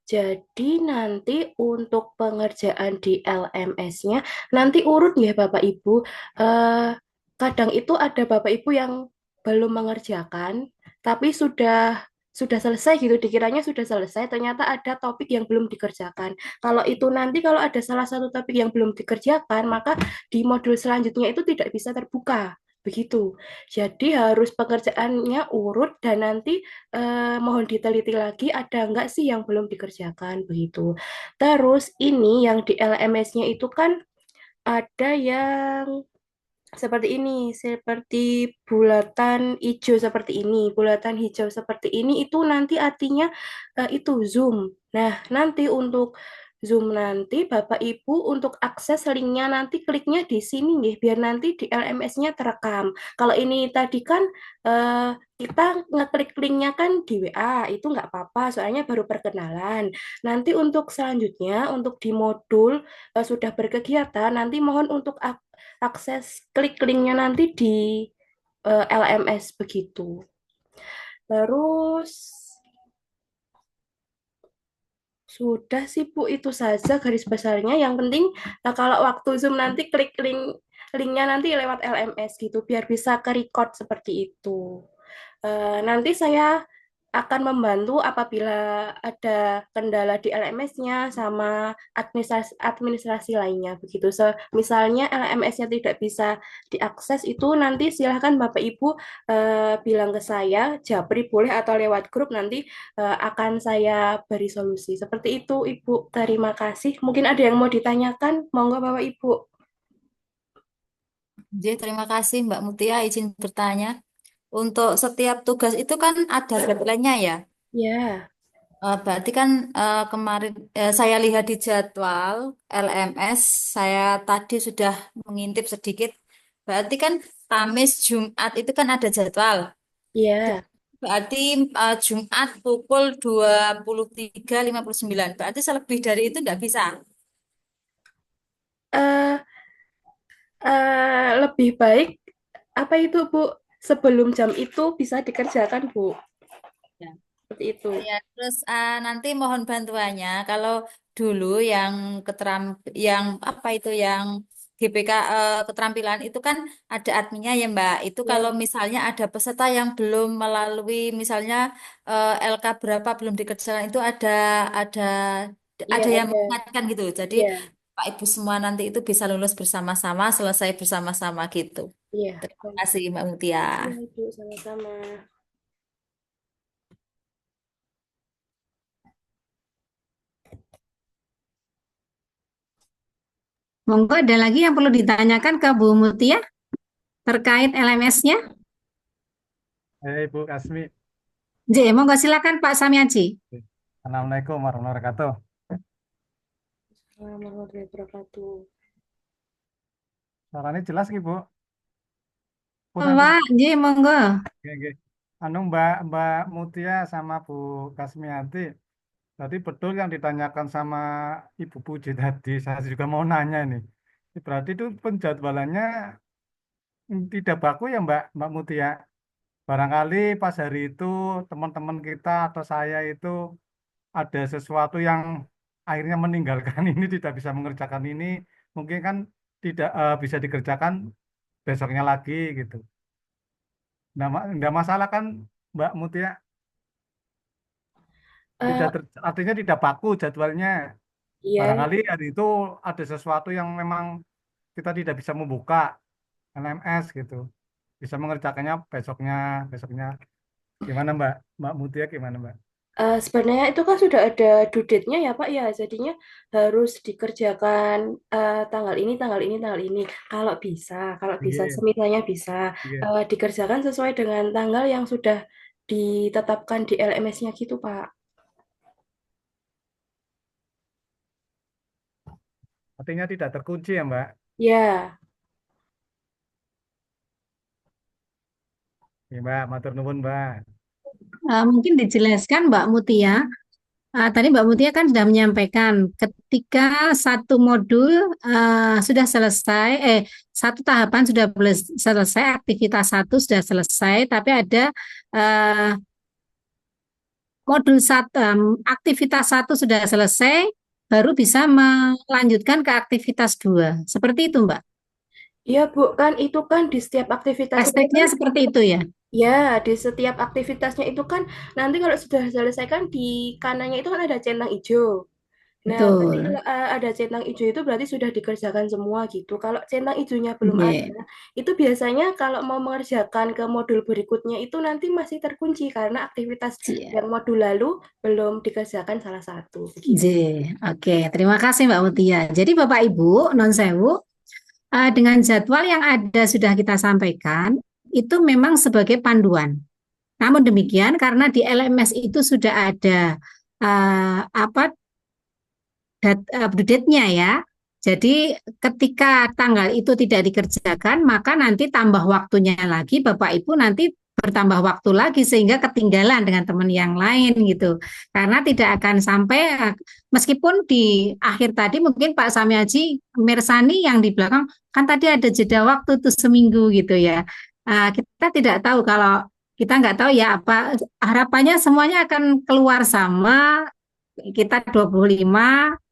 Jadi nanti untuk pengerjaan di LMS-nya nanti urut ya Bapak Ibu. Kadang itu ada Bapak Ibu yang belum mengerjakan, tapi sudah sudah selesai gitu, dikiranya sudah selesai, ternyata ada topik yang belum dikerjakan. Kalau itu nanti kalau ada salah satu topik yang belum dikerjakan, maka di modul selanjutnya itu tidak bisa terbuka. Begitu. Jadi harus pekerjaannya urut dan nanti mohon diteliti lagi ada enggak sih yang belum dikerjakan begitu. Terus ini yang di LMS-nya itu kan ada yang seperti ini, seperti bulatan hijau seperti ini, bulatan hijau seperti ini itu nanti artinya itu Zoom. Nah, nanti untuk Zoom nanti Bapak Ibu untuk akses linknya nanti kliknya di sini nih, biar nanti di LMS-nya terekam. Kalau ini tadi kan kita ngeklik linknya kan di WA, itu nggak apa-apa, soalnya baru perkenalan. Nanti untuk selanjutnya, untuk di modul sudah berkegiatan, nanti mohon untuk akses klik linknya nanti di LMS begitu. Terus sudah sih Bu, itu saja garis besarnya. Yang penting kalau waktu Zoom nanti klik linknya nanti lewat LMS gitu, biar bisa ke record seperti itu. Nanti saya akan membantu apabila ada kendala di LMS-nya sama administrasi lainnya begitu. Misalnya LMS-nya tidak bisa diakses itu nanti silahkan Bapak Ibu bilang ke saya, Japri boleh atau lewat grup nanti akan saya beri solusi. Seperti itu Ibu. Terima kasih. Mungkin ada yang mau ditanyakan, monggo Bapak Ibu. Jadi terima kasih Mbak Mutia, izin bertanya. Untuk setiap tugas itu kan ada deadline-nya ya. Ya. Berarti kan kemarin saya lihat di jadwal LMS, saya tadi sudah mengintip sedikit. Berarti kan Kamis, Jumat itu kan ada jadwal. Iya. Berarti Jumat pukul 23.59. Berarti selebih dari itu nggak bisa. Eh, lebih baik apa itu Bu? Sebelum jam itu bisa dikerjakan Bu. Ya. Seperti itu. Ya, terus nanti mohon bantuannya kalau dulu yang yang apa itu yang GPK keterampilan itu kan ada adminnya ya Mbak. Itu Ya. kalau misalnya ada peserta yang belum melalui misalnya LK berapa belum dikerjakan itu ada Iya, yang ada. mengingatkan gitu. Jadi Iya. Pak Ibu semua nanti itu bisa lulus bersama-sama, selesai bersama-sama gitu. Iya. Terima kasih Mbak Mutia. Iya, Ibu, sama-sama. Monggo ada lagi yang perlu ditanyakan ke Bu Mutia terkait LMS-nya? Ibu Kasmi. J, monggo silakan Pak Samiaji. Assalamualaikum warahmatullahi wabarakatuh. Warahmatullahi wabarakatuh. Suaranya jelas Ibu? Pak, J, monggo. Oke. Anu Mbak Mutia sama Bu Kasmiati, tadi betul yang ditanyakan sama Ibu Puji tadi. Saya juga mau nanya ini. Berarti itu penjadwalannya tidak baku ya Mbak Mutia. Barangkali pas hari itu teman-teman kita atau saya itu ada sesuatu yang akhirnya meninggalkan ini, tidak bisa mengerjakan ini, mungkin kan tidak bisa dikerjakan besoknya lagi gitu. Nggak masalah kan Mbak Mutia? Artinya tidak baku jadwalnya. Iya. Barangkali hari itu ada sesuatu yang memang kita tidak bisa membuka LMS gitu. Bisa mengerjakannya besoknya. Gimana Mbak Mutia gimana Mbak? Sebenarnya itu kan sudah ada due date-nya ya Pak ya, jadinya harus dikerjakan tanggal ini, tanggal ini, tanggal ini. Kalau bisa, Iya. semisalnya bisa Iya. dikerjakan sesuai dengan tanggal yang sudah ditetapkan di LMS-nya gitu Pak. Artinya tidak terkunci ya Mbak? Ya. Iya Mbak, matur nuwun Mbak. Mungkin dijelaskan Mbak Mutia. Tadi Mbak Mutia kan sudah menyampaikan ketika satu modul sudah selesai, satu tahapan sudah selesai, aktivitas satu sudah selesai, tapi ada modul satu, aktivitas satu sudah selesai, baru bisa melanjutkan ke aktivitas dua. Seperti itu Mbak. Iya, Bu, kan itu kan di setiap aktivitas itu kan, Hashtagnya seperti itu ya. ya, di setiap aktivitasnya itu kan nanti kalau sudah selesai kan di kanannya itu kan ada centang hijau. Nah, berarti Betul. kalau ada centang hijau itu berarti sudah dikerjakan semua gitu. Kalau centang hijaunya belum ada, Iya. itu biasanya kalau mau mengerjakan ke modul berikutnya itu nanti masih terkunci karena aktivitas Iya. yang modul lalu belum dikerjakan salah satu. J. Begitu. Oke, terima kasih Mbak Mutia. Jadi Bapak Ibu, non sewu, dengan jadwal yang ada sudah kita sampaikan, itu memang sebagai panduan. Namun demikian, karena di LMS itu sudah ada apa date-nya ya. Jadi ketika tanggal itu tidak dikerjakan, maka nanti tambah waktunya lagi, Bapak Ibu nanti bertambah waktu lagi sehingga ketinggalan dengan teman yang lain gitu. Karena tidak akan sampai meskipun di akhir tadi mungkin Pak Samiaji Mirsani yang di belakang kan tadi ada jeda waktu tuh seminggu gitu ya. Kita tidak tahu kalau kita nggak tahu ya apa harapannya semuanya akan keluar sama kita 25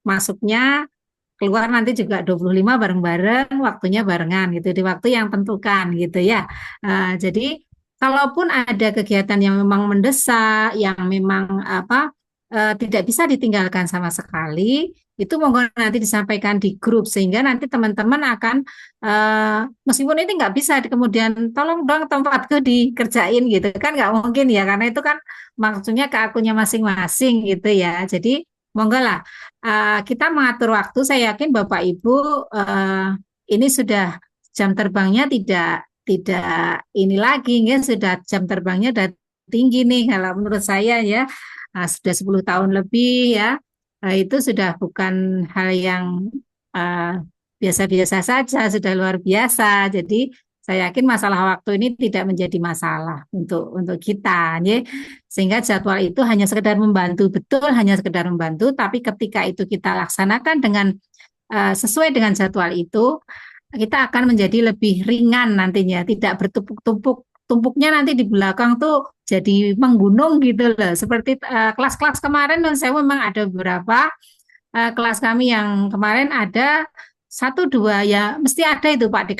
masuknya keluar nanti juga 25 bareng-bareng waktunya barengan gitu di waktu yang tentukan gitu ya. Jadi kalaupun ada kegiatan yang memang mendesak yang memang tidak bisa ditinggalkan sama sekali itu monggo nanti disampaikan di grup sehingga nanti teman-teman akan meskipun ini nggak bisa kemudian tolong dong tempatku dikerjain gitu kan nggak mungkin ya karena itu kan maksudnya ke akunnya masing-masing gitu ya. Jadi monggo lah kita mengatur waktu. Saya yakin Bapak Ibu ini sudah jam terbangnya tidak ini lagi ya sudah jam terbangnya sudah tinggi nih kalau menurut saya ya. Sudah 10 tahun lebih ya. Itu sudah bukan hal yang biasa-biasa saja, sudah luar biasa. Jadi saya yakin masalah waktu ini tidak menjadi masalah untuk kita, ya. Sehingga jadwal itu hanya sekedar membantu, betul hanya sekedar membantu, tapi ketika itu kita laksanakan dengan sesuai dengan jadwal itu, kita akan menjadi lebih ringan nantinya, tidak bertumpuk-tumpuk. Tumpuknya nanti di belakang tuh jadi menggunung gitu loh. Seperti kelas-kelas kemarin, dan saya memang ada beberapa kelas kami yang kemarin ada satu dua ya mesti ada itu Pak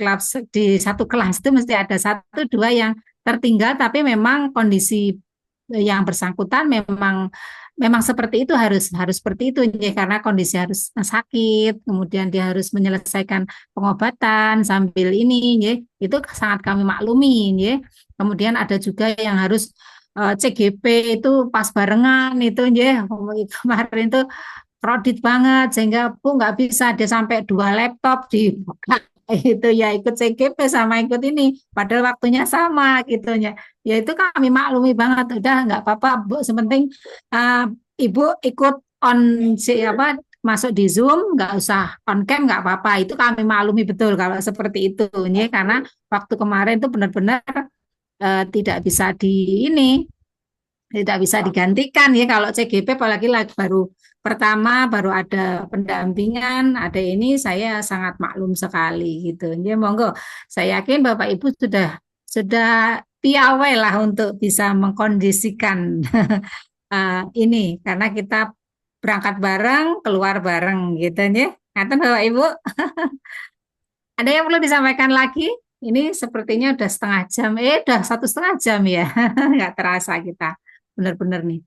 di satu kelas itu mesti ada satu dua yang tertinggal tapi memang kondisi yang bersangkutan memang seperti itu harus seperti itu ya, karena kondisi harus sakit kemudian dia harus menyelesaikan pengobatan sambil ini ya itu sangat kami maklumi ya. Kemudian ada juga yang harus CGP itu pas barengan itu ya kemarin itu kredit banget sehingga Bu nggak bisa dia sampai 2 laptop di itu ya ikut CGP sama ikut ini padahal waktunya sama gitu ya itu kami maklumi banget udah nggak apa-apa Bu sepenting Ibu ikut on masuk di Zoom nggak usah on cam nggak apa-apa itu kami maklumi betul kalau seperti itu ya karena waktu kemarin itu benar-benar tidak bisa tidak bisa digantikan ya kalau CGP apalagi baru ada pendampingan, ada ini saya sangat maklum sekali gitu. Ya monggo, saya yakin Bapak Ibu sudah piawai lah untuk bisa mengkondisikan ini karena kita berangkat bareng, keluar bareng gitu ya. Ngaten Bapak Ibu. Ada yang perlu disampaikan lagi? Ini sepertinya udah setengah jam, udah 1,5 jam ya, nggak terasa kita, benar-benar nih.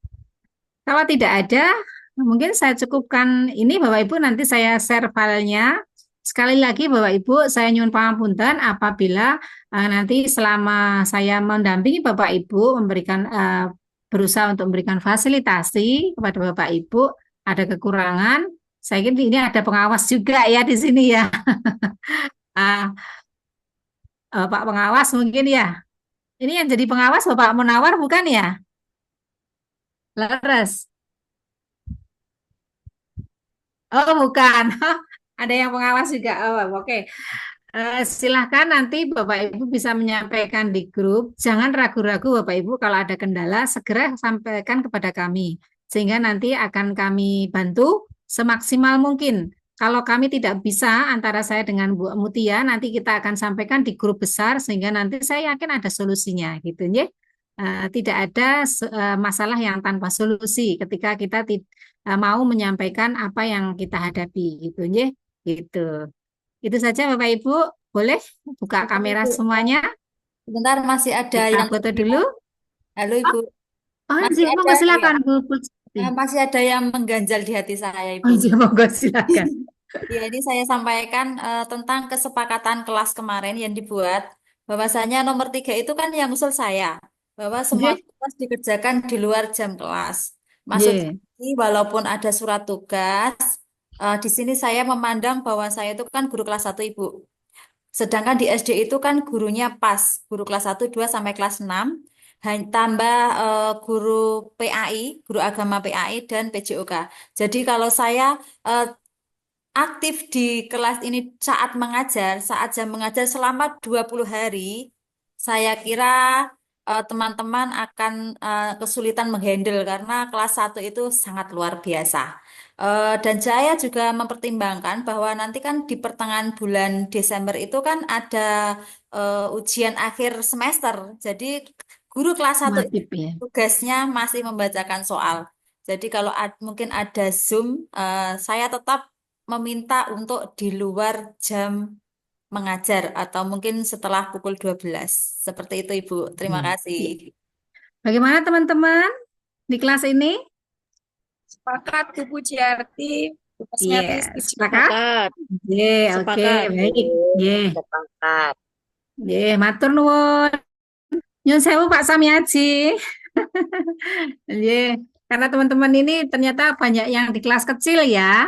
Kalau tidak ada, mungkin saya cukupkan ini Bapak Ibu nanti saya share filenya. Sekali lagi Bapak Ibu, saya nyuwun pangapunten apabila nanti selama saya mendampingi Bapak Ibu berusaha untuk memberikan fasilitasi kepada Bapak Ibu ada kekurangan. Saya kira ini ada pengawas juga ya di sini ya. Pak pengawas mungkin ya. Ini yang jadi pengawas Bapak Munawar bukan ya? Leres. Oh, bukan. Ada yang pengawas juga. Oh, oke. Silahkan nanti Bapak Ibu bisa menyampaikan di grup. Jangan ragu-ragu Bapak Ibu kalau ada kendala segera sampaikan kepada kami. Sehingga nanti akan kami bantu semaksimal mungkin. Kalau kami tidak bisa antara saya dengan Bu Mutia, nanti kita akan sampaikan di grup besar sehingga nanti saya yakin ada solusinya gitu ya. Tidak ada masalah yang tanpa solusi ketika kita mau menyampaikan apa yang kita hadapi gitu ya gitu. Itu saja Bapak Ibu. Boleh buka Sebentar, kamera Ibu. semuanya. Sebentar, masih ada Kita yang foto dulu. Halo, Ibu. Oh, Masih J, ada monggo ya. silakan Bu Puji. Masih ada yang mengganjal di hati saya, Oh, Ibu. J, monggo silakan. Ya, ini saya sampaikan tentang kesepakatan kelas kemarin yang dibuat. Bahwasanya nomor 3 itu kan yang usul saya. Bahwa semua Nggih, tugas dikerjakan di luar jam kelas. Maksudnya, nggih. walaupun ada surat tugas, di sini saya memandang bahwa saya itu kan guru kelas 1, Ibu. Sedangkan di SD itu kan gurunya pas, guru kelas 1, 2 sampai kelas 6, tambah guru PAI, guru agama PAI dan PJOK. Jadi kalau saya eh, aktif di kelas ini saat jam mengajar selama 20 hari, saya kira teman-teman akan kesulitan menghandle karena kelas 1 itu sangat luar biasa. Dan saya juga mempertimbangkan bahwa nanti kan di pertengahan bulan Desember itu kan ada ujian akhir semester. Jadi guru kelas 1 itu Wajib ya. tugasnya masih membacakan soal. Jadi kalau mungkin ada Zoom, saya tetap meminta untuk di luar jam mengajar atau mungkin setelah pukul 12. Seperti itu, Ibu. Terima kasih. Ya. Bagaimana teman-teman di kelas ini? Sepakat Bu Pujiarti. Bu Kusmiati Yes, setuju. sepakat? Sepakat. Ye, oke, Sepakat. baik. Ye, Sepakat. ye, matur nuwun. Nyun sewu Pak Samiaji. Ye, karena teman-teman ini ternyata banyak yang di kelas kecil ya.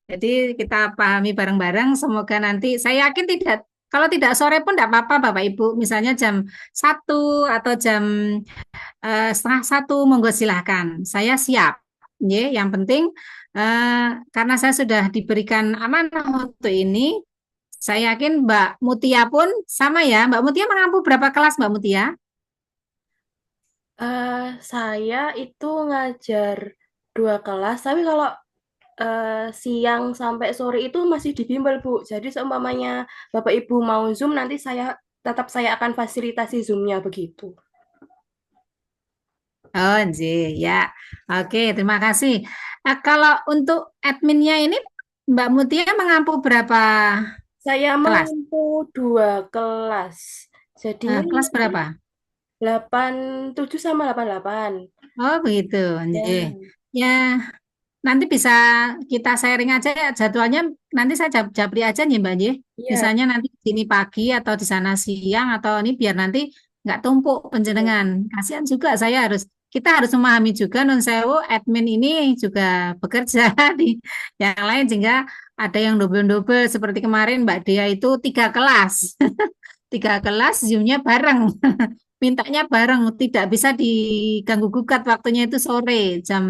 Jadi kita pahami bareng-bareng. Semoga nanti, saya yakin tidak, kalau tidak sore pun tidak apa-apa Bapak Ibu. Misalnya jam 1 atau jam 1:30, monggo silahkan. Saya siap. Ye, yang penting karena saya sudah diberikan amanah untuk ini, saya yakin Mbak Mutia pun sama ya. Mbak Mutia mengampu berapa kelas Mbak Mutia? Saya itu ngajar 2 kelas, tapi kalau siang sampai sore itu masih di bimbel, Bu. Jadi seumpamanya Bapak Ibu mau Zoom, nanti saya akan fasilitasi Zoom-nya begitu. Oh, ya. Oke, terima kasih. Kalau untuk adminnya ini, Mbak Mutia mengampu berapa Saya kelas? mampu 2 kelas. Jadinya Kelas berapa? 87 sama 88. Oh, begitu. Ya. Ya, nanti bisa kita sharing aja ya jadwalnya. Nanti saya japri aja nih Mbak Ye. Iya. Misalnya nanti di sini pagi atau di sana siang atau ini biar nanti nggak tumpuk penjenengan. Kasihan juga kita harus memahami juga non sewu admin ini juga bekerja di yang lain sehingga ada yang double-double seperti kemarin Mbak Dea itu 3 kelas. 3 kelas Zoom-nya bareng. Mintanya bareng, tidak bisa diganggu gugat waktunya itu sore jam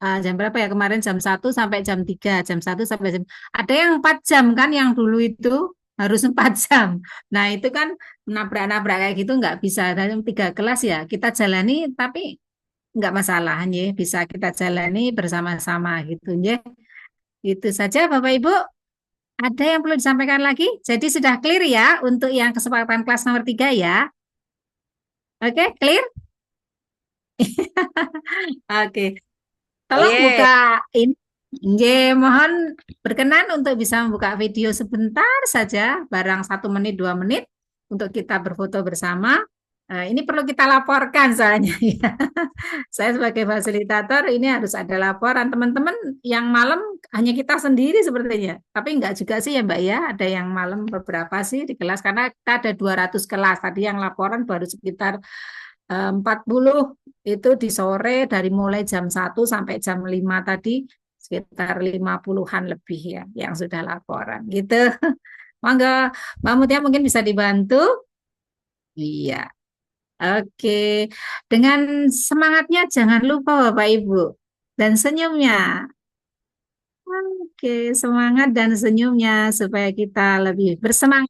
berapa ya kemarin jam 1 sampai jam 3, jam 1 sampai jam ada yang 4 jam kan yang dulu itu harus 4 jam. Nah itu kan nabrak-nabrak kayak gitu nggak bisa. Dalam 3 kelas ya kita jalani tapi nggak masalah ya bisa kita jalani bersama-sama gitu ya. Itu saja Bapak Ibu. Ada yang perlu disampaikan lagi? Jadi sudah clear ya untuk yang kesepakatan kelas nomor 3 ya. Oke, clear? Oke, tolong Yes. buka ini. Mohon berkenan untuk bisa membuka video sebentar saja, barang 1 menit, 2 menit, untuk kita berfoto bersama. Ini perlu kita laporkan soalnya. Ya. Saya sebagai fasilitator ini harus ada laporan. Teman-teman yang malam hanya kita sendiri sepertinya. Tapi enggak juga sih ya Mbak ya. Ada yang malam beberapa sih di kelas karena kita ada 200 kelas. Tadi yang laporan baru sekitar 40 itu di sore dari mulai jam 1 sampai jam 5 tadi sekitar 50-an lebih ya yang sudah laporan gitu. Monggo Mbak Mutia mungkin bisa dibantu. Iya. Oke. Dengan semangatnya jangan lupa Bapak Ibu dan senyumnya. Oke, semangat dan senyumnya supaya kita lebih bersemangat.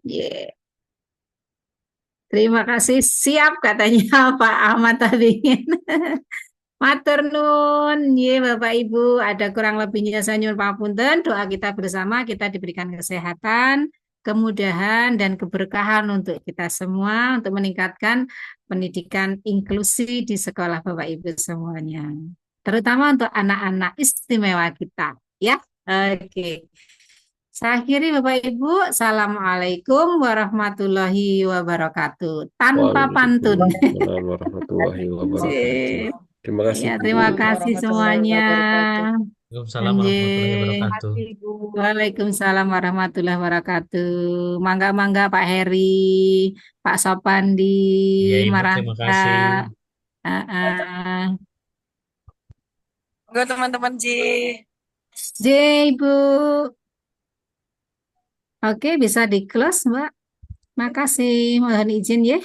Yeah. Terima kasih. Siap katanya Pak Ahmad tadi. Matur nun, ye Bapak Ibu, ada kurang lebihnya saya nyuwun pangapunten. Doa kita bersama kita diberikan kesehatan, kemudahan dan keberkahan untuk kita semua untuk meningkatkan pendidikan inklusi di sekolah Bapak Ibu semuanya. terutama untuk anak-anak istimewa kita. Ya, oke. Saya akhiri Bapak Ibu. Assalamualaikum warahmatullahi wabarakatuh. Tanpa pantun. Waalaikumsalam warahmatullahi wabarakatuh. Sip. Terima kasih, Ya, Bu. terima kasih semuanya. Waalaikumsalam warahmatullahi Anjir. wabarakatuh. Waalaikumsalam warahmatullahi wabarakatuh. Mangga-mangga Pak Heri, Pak Sopandi, Iya, Ibu, terima Maranta. kasih. Enggak teman-teman J. J, Ibu. Oke, bisa di close, Mbak. Makasih. Mohon izin ya.